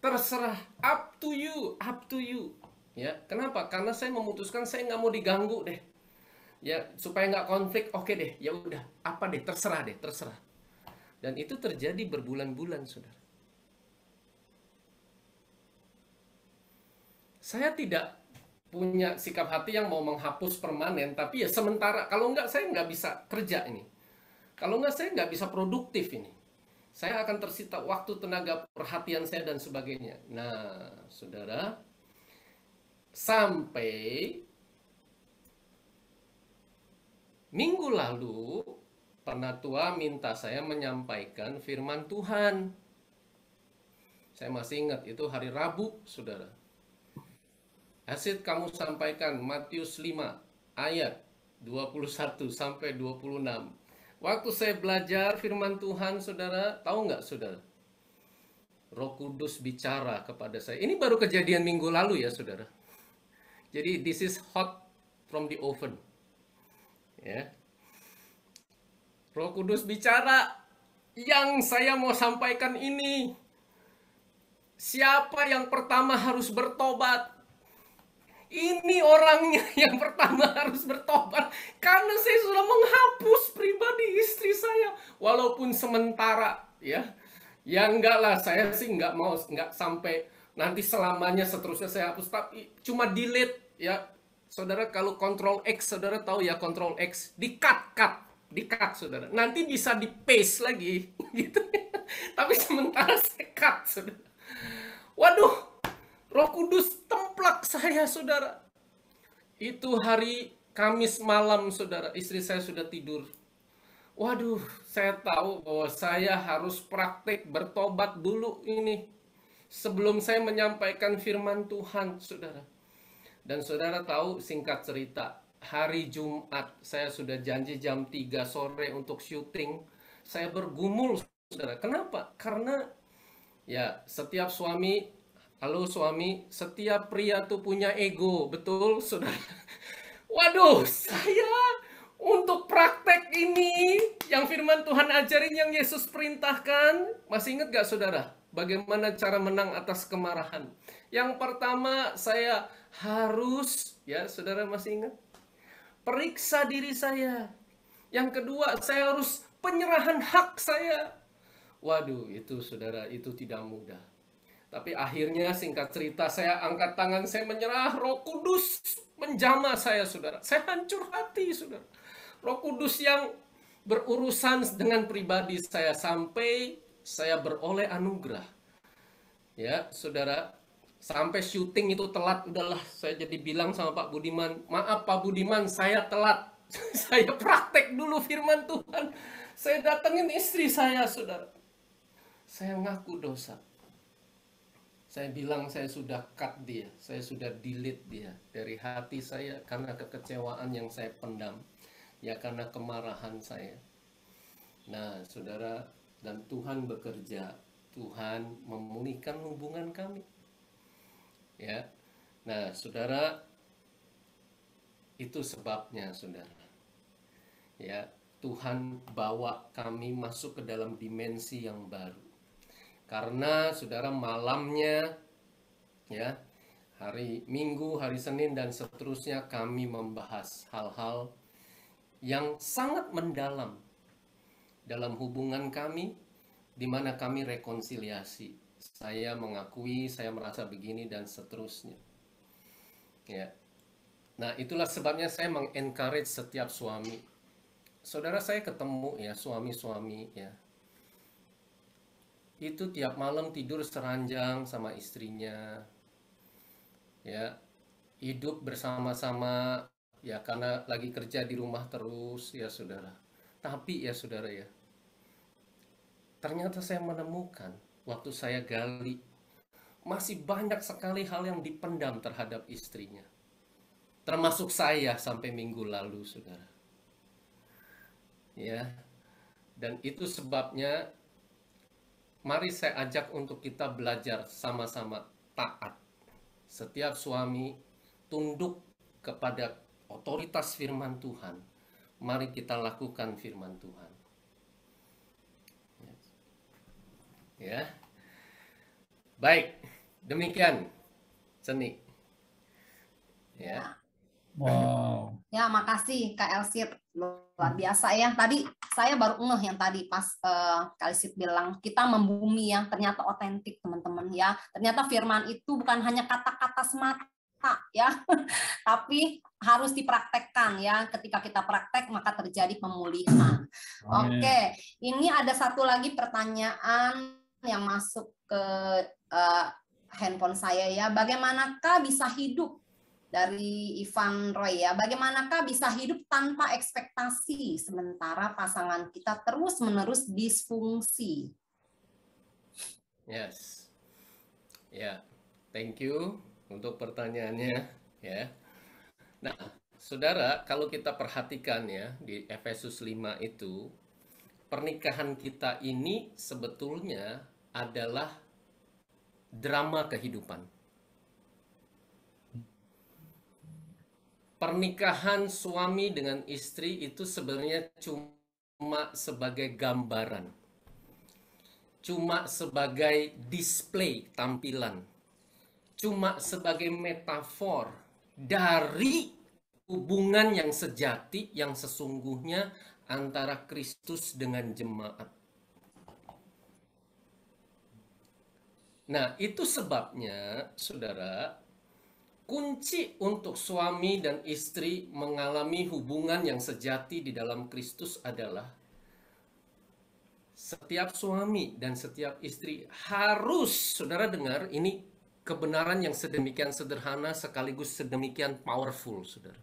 Terserah, up to you, up to you. Ya, kenapa? Karena saya memutuskan saya nggak mau diganggu deh. Ya, supaya nggak konflik, oke deh, ya udah, apa deh, terserah deh, terserah. Dan itu terjadi berbulan-bulan, saudara. Saya tidak punya sikap hati yang mau menghapus permanen, tapi ya sementara. Kalau nggak, saya nggak bisa kerja ini. Kalau nggak, saya nggak bisa produktif ini. Saya akan tersita waktu, tenaga, perhatian saya, dan sebagainya. Nah, saudara, sampai minggu lalu, penatua minta saya menyampaikan firman Tuhan. Saya masih ingat, itu hari Rabu, saudara. Asid, kamu sampaikan Matius 5, ayat 21 sampai 26. Waktu saya belajar firman Tuhan, saudara, tahu nggak, saudara? Roh Kudus bicara kepada saya. Ini baru kejadian minggu lalu ya, saudara. Jadi, this is hot from the oven. Ya. Roh Kudus bicara, yang saya mau sampaikan ini, siapa yang pertama harus bertobat? Ini orangnya yang pertama harus bertobat, karena saya sudah menghapus pribadi istri saya, walaupun sementara ya. Ya enggak lah, saya sih enggak mau, enggak sampai nanti selamanya seterusnya saya hapus, tapi cuma delete ya. Saudara, kalau Ctrl X, saudara tahu ya, Ctrl X, di-cut saudara. Nanti bisa di-paste lagi gitu. Tapi sementara saya cut, saudara. Waduh, Roh Kudus templak saya, saudara. Itu hari Kamis malam, saudara. Istri saya sudah tidur. Waduh, saya tahu bahwa saya harus praktek bertobat dulu ini, sebelum saya menyampaikan firman Tuhan, saudara. Dan saudara tahu, singkat cerita, hari Jumat saya sudah janji jam 3 sore untuk syuting. Saya bergumul, saudara. Kenapa? Karena ya, setiap suami, halo suami, setiap pria tuh punya ego, betul, saudara? Waduh, saya untuk praktek ini, yang firman Tuhan ajarin, yang Yesus perintahkan, masih ingat gak, saudara? Bagaimana cara menang atas kemarahan? Yang pertama, saya harus, ya saudara masih ingat? Periksa diri saya. Yang kedua, saya harus penyerahan hak saya. Waduh, itu saudara, itu tidak mudah. Tapi akhirnya, singkat cerita, saya angkat tangan, saya menyerah. Roh Kudus menjamah saya, saudara. Saya hancur hati, saudara. Roh Kudus yang berurusan dengan pribadi saya, sampai saya beroleh anugerah. Ya, saudara, sampai syuting itu telat, udahlah, saya jadi bilang sama Pak Budiman, maaf Pak Budiman, saya telat. Saya praktek dulu firman Tuhan. Saya datengin istri saya, saudara. Saya ngaku dosa. Saya bilang saya sudah cut dia, saya sudah delete dia dari hati saya karena kekecewaan yang saya pendam. Ya, karena kemarahan saya. Nah, saudara, dan Tuhan bekerja. Tuhan memulihkan hubungan kami. Ya. Nah, saudara, itu sebabnya, saudara. Ya, Tuhan bawa kami masuk ke dalam dimensi yang baru. Karena saudara, malamnya ya, hari Minggu, hari Senin dan seterusnya kami membahas hal-hal yang sangat mendalam dalam hubungan kami, di mana kami rekonsiliasi. Saya mengakui, saya merasa begini dan seterusnya. Ya. Nah, itulah sebabnya saya mengencourage setiap suami. Saudara, saya ketemu ya suami-suami ya, itu tiap malam tidur seranjang sama istrinya, ya, hidup bersama-sama, ya, karena lagi kerja di rumah terus, ya saudara. Tapi ya saudara ya, ternyata saya menemukan waktu saya gali masih banyak sekali hal yang dipendam terhadap istrinya. Termasuk saya sampai minggu lalu, saudara. Ya, dan itu sebabnya mari saya ajak untuk kita belajar sama-sama taat. Setiap suami tunduk kepada otoritas firman Tuhan. Mari kita lakukan firman Tuhan. Ya. Baik, demikian Seni. Ya. Wow. Ya, makasih Kak Elsit. Luar biasa ya. Tadi saya baru ngeh yang tadi pas Kak Elsit bilang kita membumi ya, ternyata otentik teman-teman ya. Ternyata firman itu bukan hanya kata-kata semata ya, tapi harus dipraktekkan ya. Ketika kita praktek maka terjadi pemulihan. Oke, ini ada satu lagi pertanyaan yang masuk ke handphone saya ya. Bagaimanakah bisa hidup, dari Ivan Roy ya, bagaimanakah bisa hidup tanpa ekspektasi sementara pasangan kita terus-menerus disfungsi? Yes. Ya, thank you untuk pertanyaannya ya. Nah, saudara, kalau kita perhatikan ya di Efesus 5 itu, pernikahan kita ini sebetulnya adalah drama kehidupan. Pernikahan suami dengan istri itu sebenarnya cuma sebagai gambaran, cuma sebagai display tampilan, cuma sebagai metafor dari hubungan yang sejati, yang sesungguhnya antara Kristus dengan jemaat. Nah, itu sebabnya, saudara, kunci untuk suami dan istri mengalami hubungan yang sejati di dalam Kristus adalah setiap suami dan setiap istri harus, saudara dengar, ini kebenaran yang sedemikian sederhana sekaligus sedemikian powerful, saudara.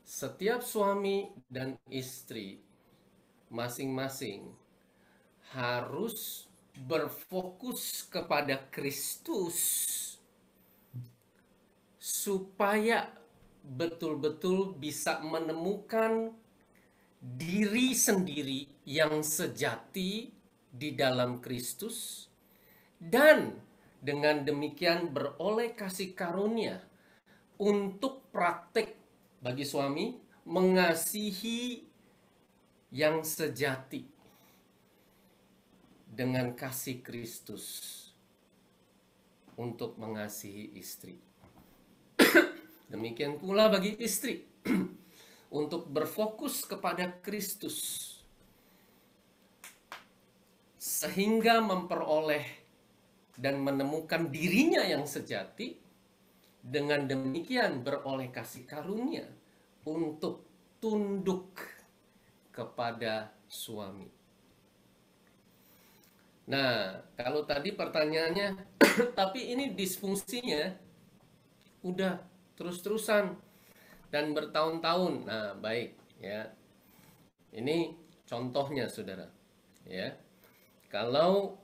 Setiap suami dan istri masing-masing harus berfokus kepada Kristus supaya betul-betul bisa menemukan diri sendiri yang sejati di dalam Kristus, dan dengan demikian beroleh kasih karunia untuk praktek bagi suami mengasihi yang sejati dengan kasih Kristus untuk mengasihi istri. Demikian pula bagi istri untuk berfokus kepada Kristus sehingga memperoleh dan menemukan dirinya yang sejati, dengan demikian beroleh kasih karunia untuk tunduk kepada suami. Nah, kalau tadi pertanyaannya tapi ini disfungsinya udah terus-terusan dan bertahun-tahun. Nah, baik ya. Ini contohnya, saudara. Ya. Kalau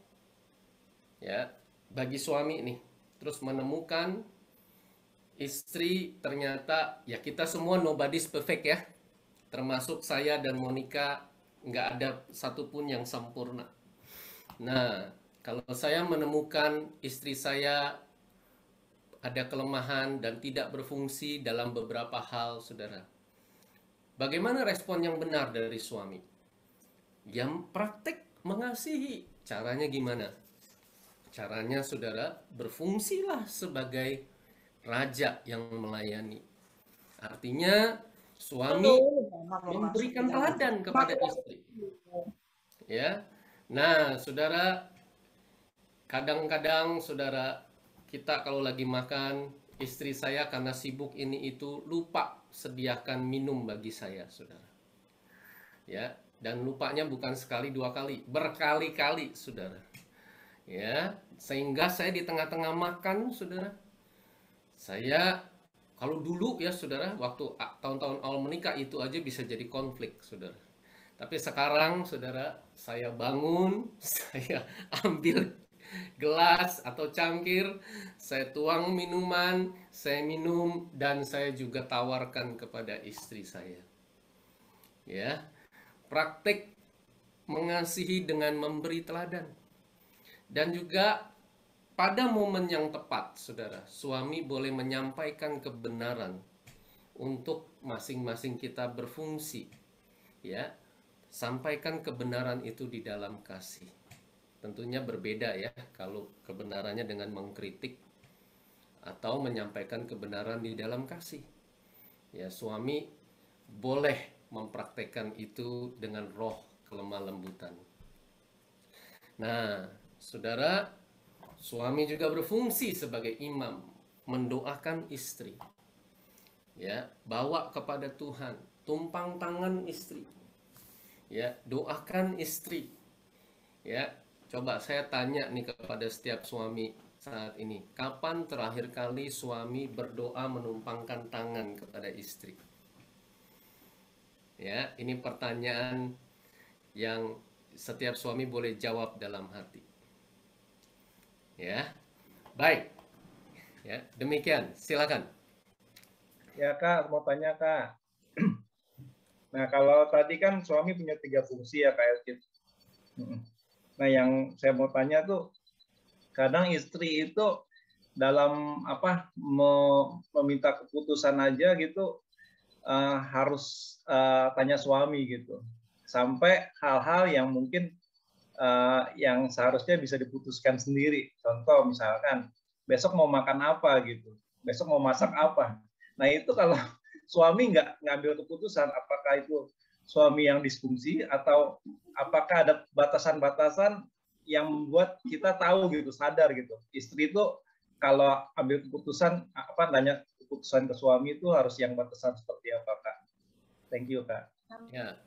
ya bagi suami nih terus menemukan istri, ternyata ya kita semua nobody's perfect ya. Termasuk saya dan Monica, nggak ada satupun yang sempurna. Nah, kalau saya menemukan istri saya ada kelemahan dan tidak berfungsi dalam beberapa hal, saudara, bagaimana respon yang benar dari suami? Yang praktek mengasihi. Caranya gimana? Caranya, saudara, berfungsilah sebagai raja yang melayani. Artinya suami memberikan teladan kepada istri. Ya. Nah, saudara, kadang-kadang saudara, kita kalau lagi makan, istri saya karena sibuk ini itu lupa sediakan minum bagi saya, saudara. Ya, dan lupanya bukan sekali dua kali, berkali-kali, saudara. Ya, sehingga saya di tengah-tengah makan, saudara, saya kalau dulu ya, saudara, waktu tahun-tahun awal menikah itu aja bisa jadi konflik, saudara. Tapi sekarang, saudara, saya bangun, saya ambil gelas atau cangkir, saya tuang minuman, saya minum, dan saya juga tawarkan kepada istri saya. Ya, praktik mengasihi dengan memberi teladan. Dan juga pada momen yang tepat, saudara, suami boleh menyampaikan kebenaran untuk masing-masing kita berfungsi. Ya, sampaikan kebenaran itu di dalam kasih. Tentunya berbeda ya kalau kebenarannya dengan mengkritik atau menyampaikan kebenaran di dalam kasih. Ya, suami boleh mempraktekkan itu dengan roh kelemah lembutan. Nah, saudara, suami juga berfungsi sebagai imam, mendoakan istri. Ya, bawa kepada Tuhan, tumpang tangan istri. Ya, doakan istri. Ya, coba saya tanya nih kepada setiap suami saat ini, kapan terakhir kali suami berdoa menumpangkan tangan kepada istri? Ya, ini pertanyaan yang setiap suami boleh jawab dalam hati. Ya, baik. Ya, demikian. Silakan. Ya Kak, mau tanya Kak. Nah kalau tadi kan suami punya 3 fungsi ya Kak Elkit. Nah yang saya mau tanya tuh, kadang istri itu dalam meminta keputusan aja gitu harus tanya suami gitu. Sampai hal-hal yang mungkin yang seharusnya bisa diputuskan sendiri. Contoh misalkan besok mau makan apa gitu, besok mau masak apa. Nah itu kalau suami nggak ngambil keputusan, apakah itu suami yang disfungsi atau apakah ada batasan-batasan yang membuat kita tahu gitu, sadar gitu. Istri itu kalau ambil keputusan, nanya keputusan ke suami itu harus yang batasan seperti apa Kak? Thank you Kak. Ya.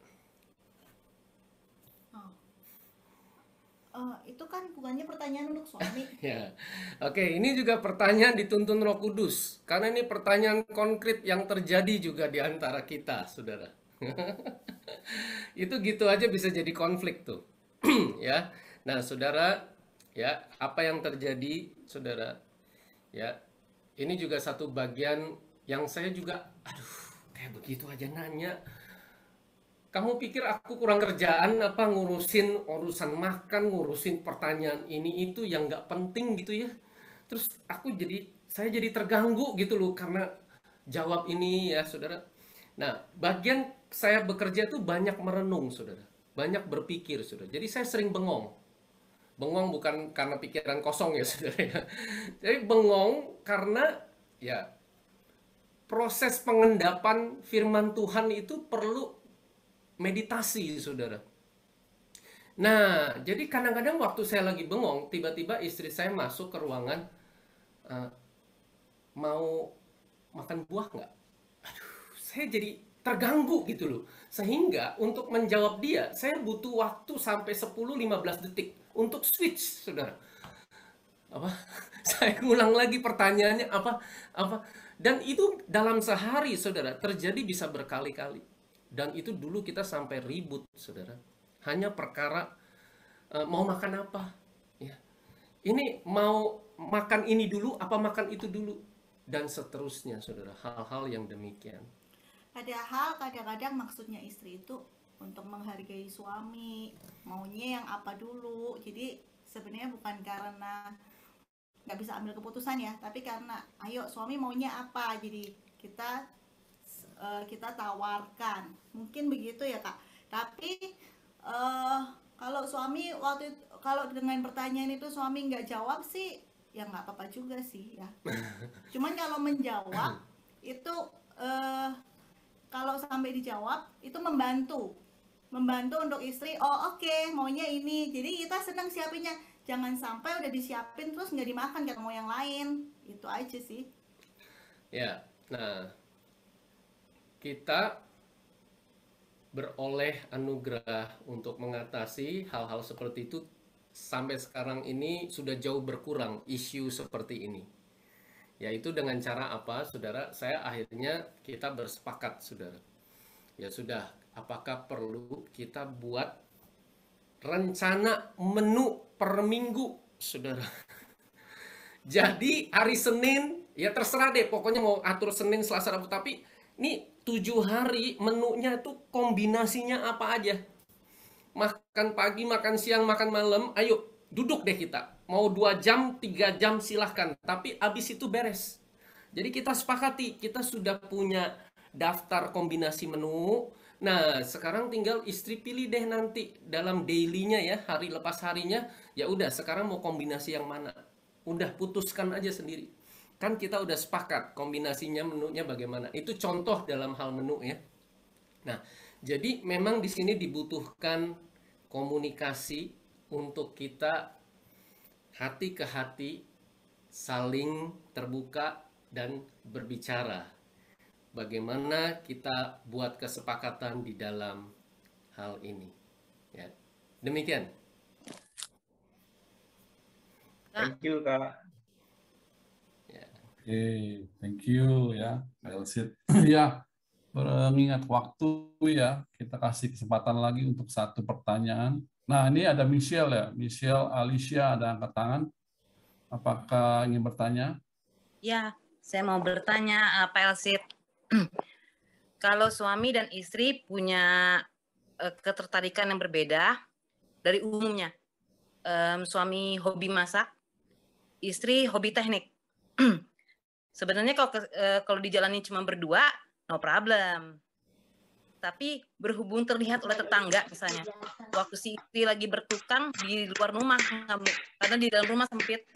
Itu kan bukannya pertanyaan untuk suami. Ya, oke, ini juga pertanyaan dituntun Roh Kudus, karena ini pertanyaan konkret yang terjadi juga di antara kita, saudara. Itu gitu aja bisa jadi konflik tuh, ya. Nah, saudara, ya, apa yang terjadi, saudara? Ya, ini juga satu bagian yang saya juga, kayak begitu aja nanya. Kamu pikir aku kurang kerjaan apa ngurusin urusan makan, ngurusin pertanyaan ini itu yang nggak penting gitu ya. Terus saya jadi terganggu gitu loh karena jawab ini ya saudara. Nah, bagian saya bekerja tuh banyak merenung saudara. Banyak berpikir saudara. Jadi saya sering bengong. Bengong bukan karena pikiran kosong ya saudara ya. Jadi bengong karena ya proses pengendapan firman Tuhan itu perlu meditasi, saudara. Nah, jadi kadang-kadang waktu saya lagi bengong, tiba-tiba istri saya masuk ke ruangan, mau makan buah nggak? Saya jadi terganggu gitu loh. Sehingga untuk menjawab dia, saya butuh waktu sampai 10-15 detik untuk switch, saudara. Saya ulang lagi pertanyaannya apa? Dan itu dalam sehari, saudara, terjadi bisa berkali-kali. Dan itu dulu kita sampai ribut, saudara. Hanya perkara mau makan apa. Ya. Ini mau makan ini dulu, apa makan itu dulu. Dan seterusnya, saudara. Hal-hal yang demikian. Padahal kadang-kadang maksudnya istri itu untuk menghargai suami. Maunya yang apa dulu. Jadi sebenarnya bukan karena nggak bisa ambil keputusan ya. Tapi karena, ayo suami maunya apa. Jadi kita tawarkan, mungkin begitu ya Kak. Tapi kalau suami kalau dengan pertanyaan itu suami nggak jawab sih ya nggak apa-apa juga sih ya. Cuman kalau menjawab itu kalau sampai dijawab itu membantu untuk istri. Oh oke, maunya ini, jadi kita senang siapinnya. Jangan sampai udah disiapin terus nggak dimakan kayak mau yang lain. Itu aja sih ya. Nah, kita beroleh anugerah untuk mengatasi hal-hal seperti itu. Sampai sekarang ini sudah jauh berkurang isu seperti ini. Yaitu dengan cara apa, saudara? Kita bersepakat, saudara. Ya sudah, apakah perlu kita buat rencana menu per minggu, saudara? Jadi hari Senin, ya terserah deh, pokoknya mau atur Senin, Selasa, Rabu. Tapi ini 7 hari menunya itu kombinasinya apa aja. Makan pagi, makan siang, makan malam, ayo duduk deh kita. Mau 2 jam, 3 jam silahkan. Tapi abis itu beres. Jadi kita sepakati, kita sudah punya daftar kombinasi menu. Nah, sekarang tinggal istri pilih deh nanti dalam daily-nya ya, hari lepas harinya. Ya udah, sekarang mau kombinasi yang mana? Udah putuskan aja sendiri. Kan kita udah sepakat kombinasinya menunya bagaimana. Itu contoh dalam hal menu ya. Nah, jadi memang di sini dibutuhkan komunikasi untuk kita hati ke hati saling terbuka dan berbicara. Bagaimana kita buat kesepakatan di dalam hal ini. Ya. Demikian. Thank you, Kak. Oke, thank you ya, Kak Elsit. Ya, mengingat waktu ya, kita kasih kesempatan lagi untuk satu pertanyaan. Nah, ini ada Michelle ya, Michelle Alicia ada angkat tangan. Apakah ingin bertanya? Ya, saya mau bertanya, Pak Elsit. Kalau suami dan istri punya ketertarikan yang berbeda dari umumnya, suami hobi masak, istri hobi teknik. Sebenarnya kalau dijalani cuma berdua, no problem. Tapi berhubung terlihat oleh tetangga misalnya, waktu si istri lagi bertukang di luar rumah, karena di dalam rumah sempit,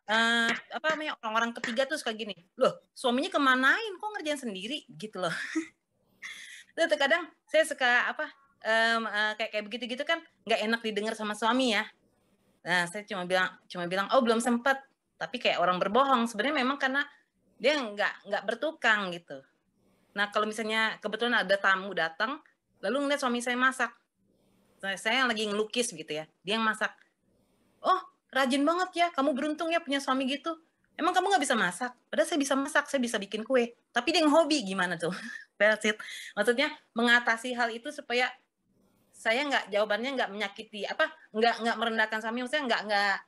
apa namanya, orang-orang ketiga tuh suka gini, loh suaminya kemanain, kok ngerjain sendiri gitu loh. Terus terkadang saya suka kayak begitu-gitu kan nggak enak didengar sama suami ya. Nah saya cuma bilang oh belum sempat. Tapi kayak orang berbohong, sebenarnya memang karena dia nggak bertukang gitu. Nah kalau misalnya kebetulan ada tamu datang, lalu ngeliat suami saya masak, saya yang lagi ngelukis gitu ya, dia yang masak, oh rajin banget ya, kamu beruntung ya punya suami gitu. Emang kamu nggak bisa masak? Padahal saya bisa masak, saya bisa bikin kue. Tapi dia yang hobi, gimana tuh? Maksudnya mengatasi hal itu supaya saya jawabannya nggak menyakiti, nggak merendahkan suami, maksudnya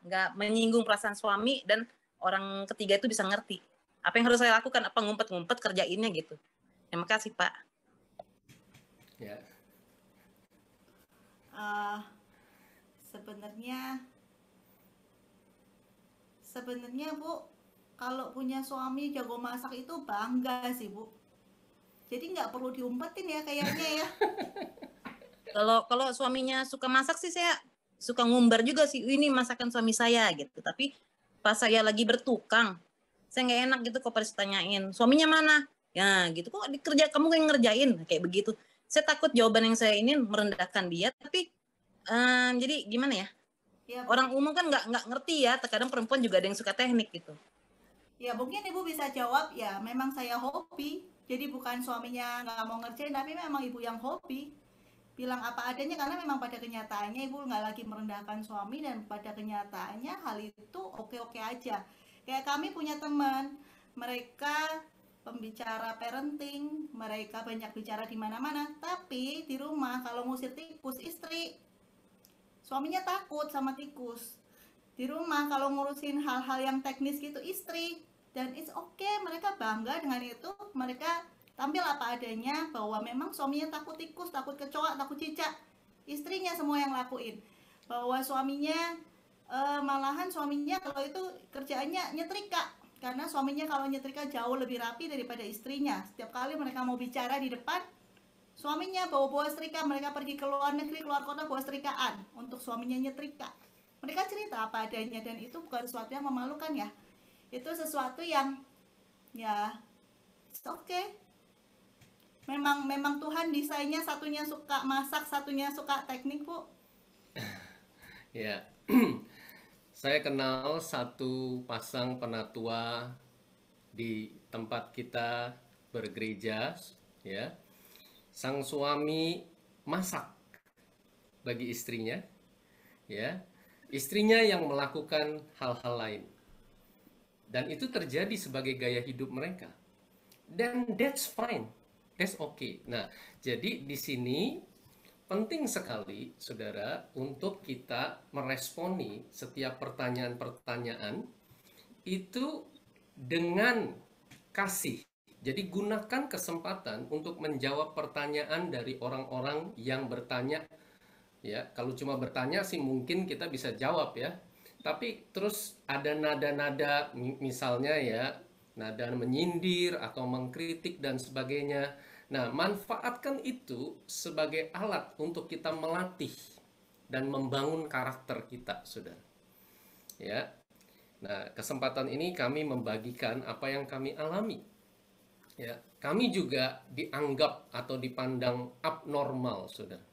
nggak menyinggung perasaan suami dan orang ketiga itu bisa ngerti. Apa yang harus saya lakukan? Apa ngumpet-ngumpet kerjainnya gitu? Terima kasih Pak. Ya. Sebenarnya Bu, kalau punya suami jago masak itu bangga sih Bu. Jadi nggak perlu diumpetin ya kayaknya ya. Kalau suaminya suka masak sih saya suka ngumbar juga sih, ini masakan suami saya gitu. Tapi pas saya lagi bertukang, saya nggak enak gitu kok pada tanyain suaminya mana, ya gitu kok dikerja kamu yang ngerjain kayak begitu. Saya takut jawaban yang saya ini merendahkan dia, tapi jadi gimana ya? Ya orang umum kan nggak ngerti ya. Terkadang perempuan juga ada yang suka teknik gitu. Ya mungkin Ibu bisa jawab ya memang saya hobi. Jadi bukan suaminya nggak mau ngerjain, tapi memang Ibu yang hobi. Bilang apa adanya karena memang pada kenyataannya Ibu nggak lagi merendahkan suami dan pada kenyataannya hal itu oke-oke aja. Kayak kami punya teman, mereka pembicara parenting, mereka banyak bicara di mana-mana, tapi di rumah kalau ngusir tikus istri, suaminya takut sama tikus. Di rumah kalau ngurusin hal-hal yang teknis gitu istri, dan it's okay, mereka bangga dengan itu, mereka tampil apa adanya bahwa memang suaminya takut tikus, takut kecoa, takut cicak, istrinya semua yang lakuin. Bahwa suaminya malahan suaminya kalau itu kerjaannya nyetrika, karena suaminya kalau nyetrika jauh lebih rapi daripada istrinya. Setiap kali mereka mau bicara di depan, suaminya bawa setrika, mereka pergi ke luar negeri, keluar kota bawa setrikaan untuk suaminya nyetrika. Mereka cerita apa adanya dan itu bukan sesuatu yang memalukan ya. Itu sesuatu yang ya it's okay. Memang Tuhan desainnya satunya suka masak, satunya suka teknik, Bu. Ya. Saya kenal satu pasang penatua di tempat kita bergereja, ya. Sang suami masak bagi istrinya, ya. Istrinya yang melakukan hal-hal lain. Dan itu terjadi sebagai gaya hidup mereka. Dan that's fine. podcast oke. Nah, jadi di sini penting sekali, saudara, untuk kita meresponi setiap pertanyaan-pertanyaan itu dengan kasih. Jadi gunakan kesempatan untuk menjawab pertanyaan dari orang-orang yang bertanya. Ya, kalau cuma bertanya sih mungkin kita bisa jawab ya. Tapi terus ada nada-nada misalnya ya, nada menyindir atau mengkritik dan sebagainya. Nah, manfaatkan itu sebagai alat untuk kita melatih dan membangun karakter kita, saudara. Ya. Nah, kesempatan ini kami membagikan apa yang kami alami. Ya, kami juga dianggap atau dipandang abnormal, saudara.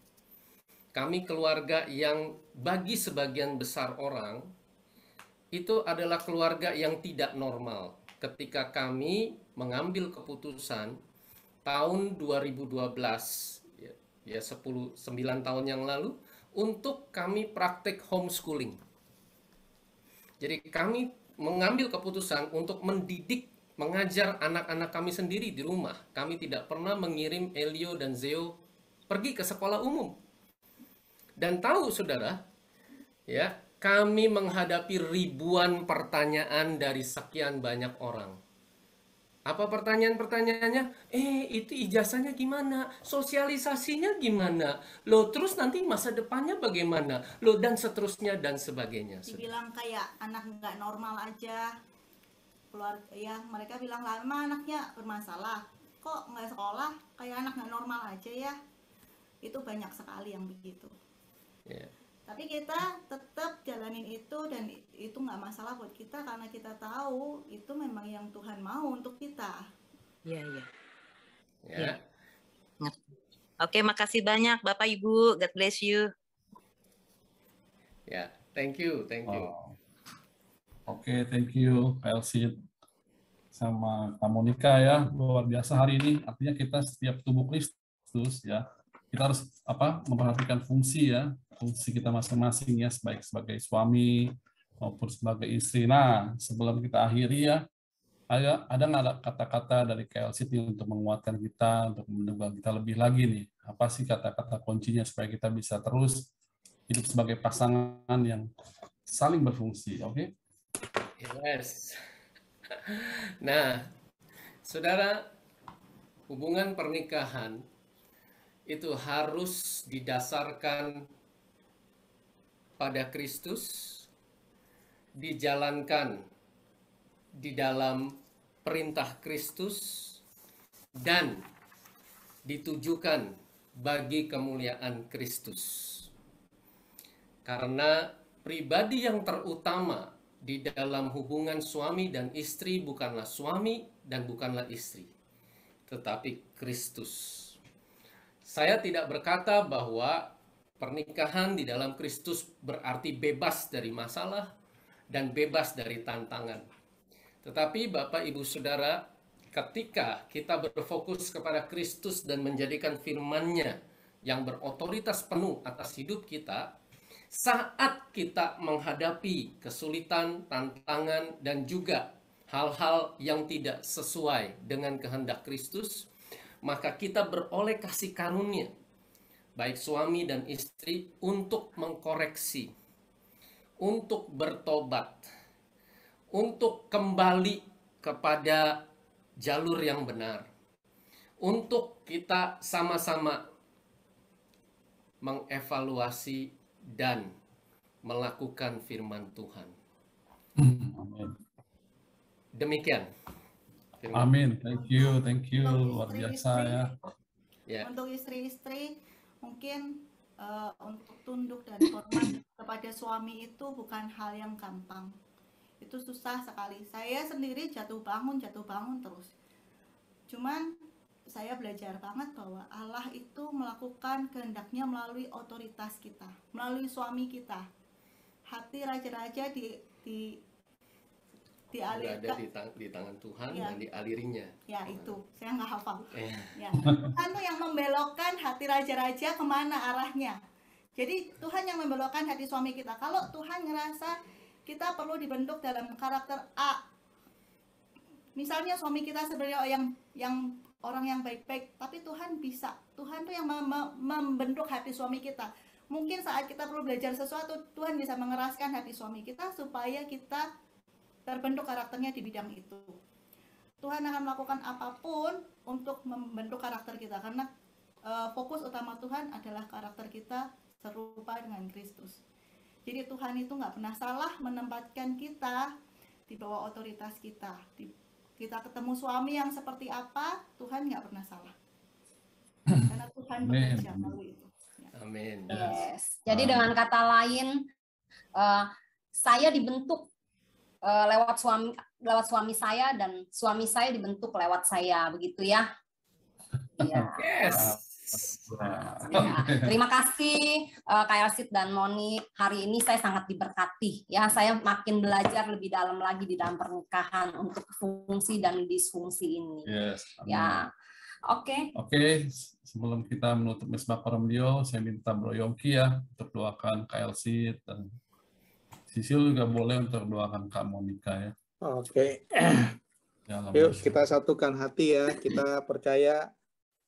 Kami keluarga yang bagi sebagian besar orang itu adalah keluarga yang tidak normal. Ketika kami mengambil keputusan tahun 2012 ya 9 tahun yang lalu untuk kami praktek homeschooling. Jadi kami mengambil keputusan untuk mendidik, mengajar anak-anak kami sendiri di rumah. Kami tidak pernah mengirim Elio dan Zeo pergi ke sekolah umum. Dan tahu saudara, ya, kami menghadapi ribuan pertanyaan dari sekian banyak orang. Apa pertanyaan-pertanyaannya? Itu ijazahnya gimana? Sosialisasinya gimana? Loh, terus nanti masa depannya bagaimana? Loh, dan seterusnya dan sebagainya. Dibilang kayak anak nggak normal aja. Keluarga ya, mereka bilang lama anaknya bermasalah. Kok nggak sekolah? Kayak anak nggak normal aja ya. Itu banyak sekali yang begitu. Yeah. Tapi kita tetap jalanin itu dan itu nggak masalah buat kita karena kita tahu itu memang yang Tuhan mau untuk kita. Iya, iya. Ya. Oke, makasih banyak Bapak Ibu. God bless you. Ya, thank you. Oke, thank you Kak Elsie sama Kak Monica ya, luar biasa hari ini. Artinya kita setiap tubuh Kristus ya, kita harus memperhatikan fungsi ya, fungsi kita masing-masing ya, baik sebagai suami maupun sebagai istri. Nah, sebelum kita akhiri ya, ada nggak kata-kata dari KLC untuk menguatkan kita, untuk mendukung kita lebih lagi nih? Apa sih kata-kata kuncinya supaya kita bisa terus hidup sebagai pasangan yang saling berfungsi, oke? Yes. Nah, saudara, hubungan pernikahan itu harus didasarkan pada Kristus, dijalankan di dalam perintah Kristus, dan ditujukan bagi kemuliaan Kristus. Karena pribadi yang terutama di dalam hubungan suami dan istri bukanlah suami dan bukanlah istri, tetapi Kristus. Saya tidak berkata bahwa pernikahan di dalam Kristus berarti bebas dari masalah dan bebas dari tantangan. Tetapi Bapak Ibu Saudara, ketika kita berfokus kepada Kristus dan menjadikan firman-Nya yang berotoritas penuh atas hidup kita, saat kita menghadapi kesulitan, tantangan, dan juga hal-hal yang tidak sesuai dengan kehendak Kristus, maka kita beroleh kasih karunia, baik suami dan istri, untuk mengkoreksi, untuk bertobat, untuk kembali kepada jalur yang benar, untuk kita sama-sama mengevaluasi dan melakukan firman Tuhan. Amin. Demikian. Amin. Thank you. Luar biasa ya. Untuk istri-istri mungkin untuk tunduk dan hormat kepada suami itu bukan hal yang gampang. Itu susah sekali. Saya sendiri jatuh bangun terus. Cuman saya belajar banget bahwa Allah itu melakukan kehendaknya melalui otoritas kita, melalui suami kita. Hati raja-raja berada di tangan Tuhan ya. Dan dialirinya. Ya itu, saya nggak hafal. Ya. Tuhan tuh yang membelokkan hati raja-raja kemana arahnya. Jadi Tuhan yang membelokkan hati suami kita. Kalau Tuhan ngerasa kita perlu dibentuk dalam karakter A, misalnya suami kita sebenarnya yang orang yang baik-baik, tapi Tuhan tuh yang membentuk hati suami kita. Mungkin saat kita perlu belajar sesuatu, Tuhan bisa mengeraskan hati suami kita supaya kita terbentuk karakternya di bidang itu. Tuhan akan melakukan apapun untuk membentuk karakter kita, karena fokus utama Tuhan adalah karakter kita serupa dengan Kristus. Jadi Tuhan itu nggak pernah salah menempatkan kita di bawah otoritas kita. Kita ketemu suami yang seperti apa, Tuhan nggak pernah salah. Karena Tuhan bekerja melalui itu. Amin. Yes. Jadi dengan kata lain, saya dibentuk lewat suami saya, dan suami saya dibentuk lewat saya, begitu ya. Iya. Yes. Ya, terima kasih Kak Elsit dan Moni. Hari ini saya sangat diberkati. Ya, saya makin belajar lebih dalam lagi di dalam pernikahan untuk fungsi dan disfungsi ini. Yes. Ya, oke. Oke, sebelum kita menutup Misbah Paromdio, saya minta Bro Yongki ya untuk doakan Kak Elsit, dan Sisil juga boleh untuk doakan Kak Monica ya. Oke. Dalam Yuk kita satukan hati ya. Kita percaya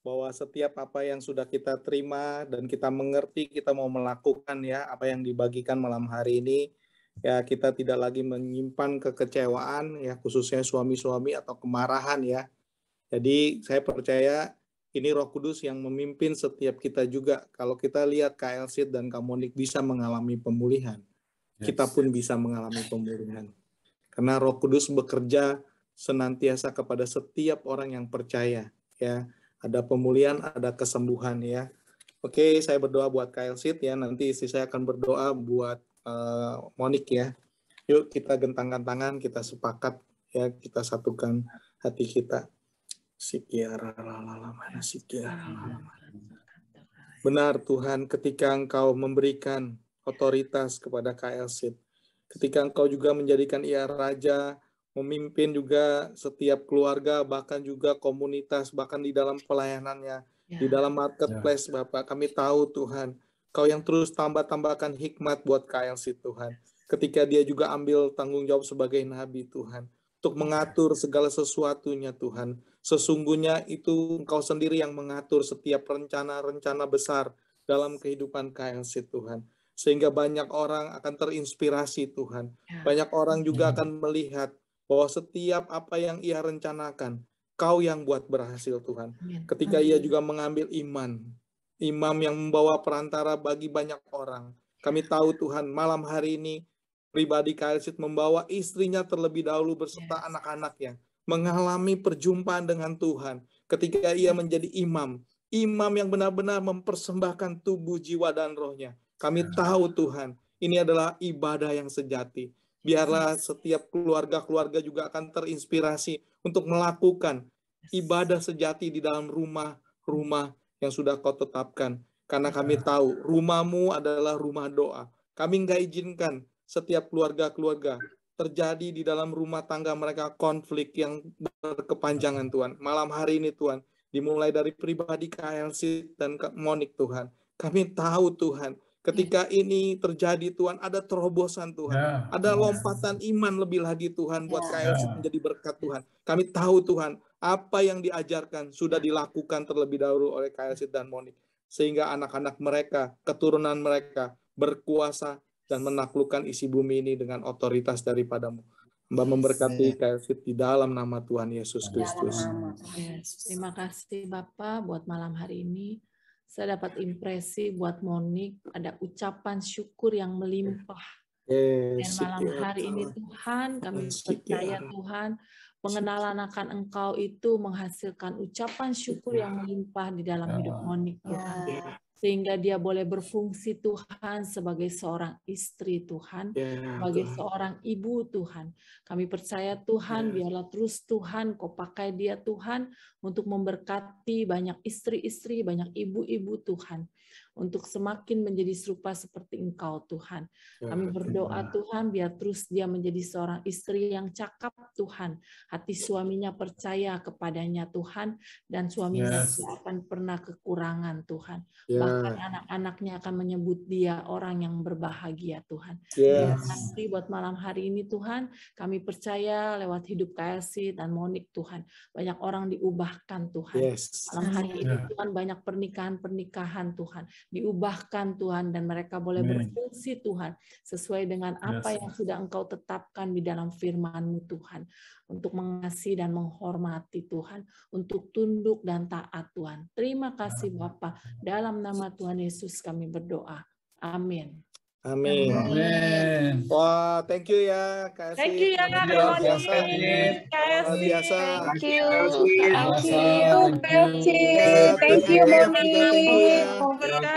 bahwa setiap apa yang sudah kita terima dan kita mengerti, kita mau melakukan ya apa yang dibagikan malam hari ini, ya kita tidak lagi menyimpan kekecewaan ya, khususnya suami-suami atau kemarahan ya. Jadi saya percaya ini Roh Kudus yang memimpin setiap kita juga. Kalau kita lihat Kak Elsit dan Kak Monik bisa mengalami pemulihan, kita pun bisa mengalami pemulihan. Karena Roh Kudus bekerja senantiasa kepada setiap orang yang percaya ya. Ada pemulihan, ada kesembuhan ya. Oke, saya berdoa buat Kak Elsit ya. Nanti istri saya akan berdoa buat Monik ya. Yuk kita gentangkan tangan, kita sepakat ya, kita satukan hati kita. Benar Tuhan, ketika Engkau memberikan otoritas kepada Kak Elsit, ketika Engkau juga menjadikan ia raja, memimpin juga setiap keluarga, bahkan juga komunitas, bahkan di dalam pelayanannya, di dalam marketplace, Bapak. Kami tahu Tuhan, Kau yang terus tambahkan hikmat buat Kak Elsit Tuhan. Ketika dia juga ambil tanggung jawab sebagai nabi Tuhan, untuk mengatur segala sesuatunya Tuhan. Sesungguhnya itu Engkau sendiri yang mengatur setiap rencana-rencana besar dalam kehidupan Kak Elsit Tuhan. Sehingga banyak orang akan terinspirasi Tuhan. Banyak orang juga akan melihat bahwa setiap apa yang ia rencanakan, Kau yang buat berhasil Tuhan. Ketika ia juga mengambil imam yang membawa perantara bagi banyak orang. Kami tahu Tuhan, malam hari ini pribadi Kak Elsit membawa istrinya terlebih dahulu beserta anak-anaknya mengalami perjumpaan dengan Tuhan. Ketika ia menjadi imam yang benar-benar mempersembahkan tubuh, jiwa, dan rohnya. Kami tahu Tuhan, ini adalah ibadah yang sejati. Biarlah setiap keluarga-keluarga juga akan terinspirasi untuk melakukan ibadah sejati di dalam rumah-rumah yang sudah Kau tetapkan. Karena kami tahu rumah-Mu adalah rumah doa. Kami nggak izinkan setiap keluarga-keluarga terjadi di dalam rumah tangga mereka konflik yang berkepanjangan Tuhan. Malam hari ini Tuhan, dimulai dari pribadi Kak Elsit dan Kak Monik Tuhan. Kami tahu Tuhan, ketika ini terjadi Tuhan, ada terobosan Tuhan. Ada lompatan iman lebih lagi Tuhan buat Kak Elsit menjadi berkat Tuhan. Kami tahu Tuhan, apa yang diajarkan sudah dilakukan terlebih dahulu oleh Kak Elsit dan Monik. Sehingga anak-anak mereka, keturunan mereka berkuasa dan menaklukkan isi bumi ini dengan otoritas daripada-Mu. Mbak memberkati Kak Elsit di dalam nama Tuhan Yesus Kristus. Terima kasih Bapak buat malam hari ini. Saya dapat impresi buat Monik, ada ucapan syukur yang melimpah. Dan malam hari ini Tuhan, kami percaya Tuhan, pengenalan akan Engkau itu menghasilkan ucapan syukur yang melimpah di dalam hidup Monik Tuhan. Sehingga dia boleh berfungsi Tuhan sebagai seorang istri Tuhan, sebagai seorang ibu Tuhan. Kami percaya Tuhan, biarlah terus Tuhan Kau pakai dia Tuhan untuk memberkati banyak istri-istri, banyak ibu-ibu Tuhan. untuk semakin menjadi serupa seperti Engkau Tuhan. Kami berdoa Tuhan biar terus dia menjadi seorang istri yang cakap Tuhan. Hati suaminya percaya kepadanya Tuhan, dan suaminya tidak akan pernah kekurangan Tuhan. Bahkan anak-anaknya akan menyebut dia orang yang berbahagia Tuhan. Nanti buat malam hari ini Tuhan, kami percaya lewat hidup KLC dan Monik Tuhan, banyak orang diubahkan Tuhan. Malam hari ini Tuhan, banyak pernikahan Tuhan diubahkan Tuhan, dan mereka boleh berfungsi Tuhan sesuai dengan apa yang sudah Engkau tetapkan di dalam firman-Mu Tuhan, untuk mengasihi dan menghormati Tuhan, untuk tunduk dan taat Tuhan. Terima kasih Bapa, dalam nama Tuhan Yesus kami berdoa. Amin. Amin. Amin. Wah, thank you ya, Kak Elsie. Thank you ya Kak Luar Monik. biasa. Luar biasa. Thank you. Thank you. Thank you, Monik. Thank you ya.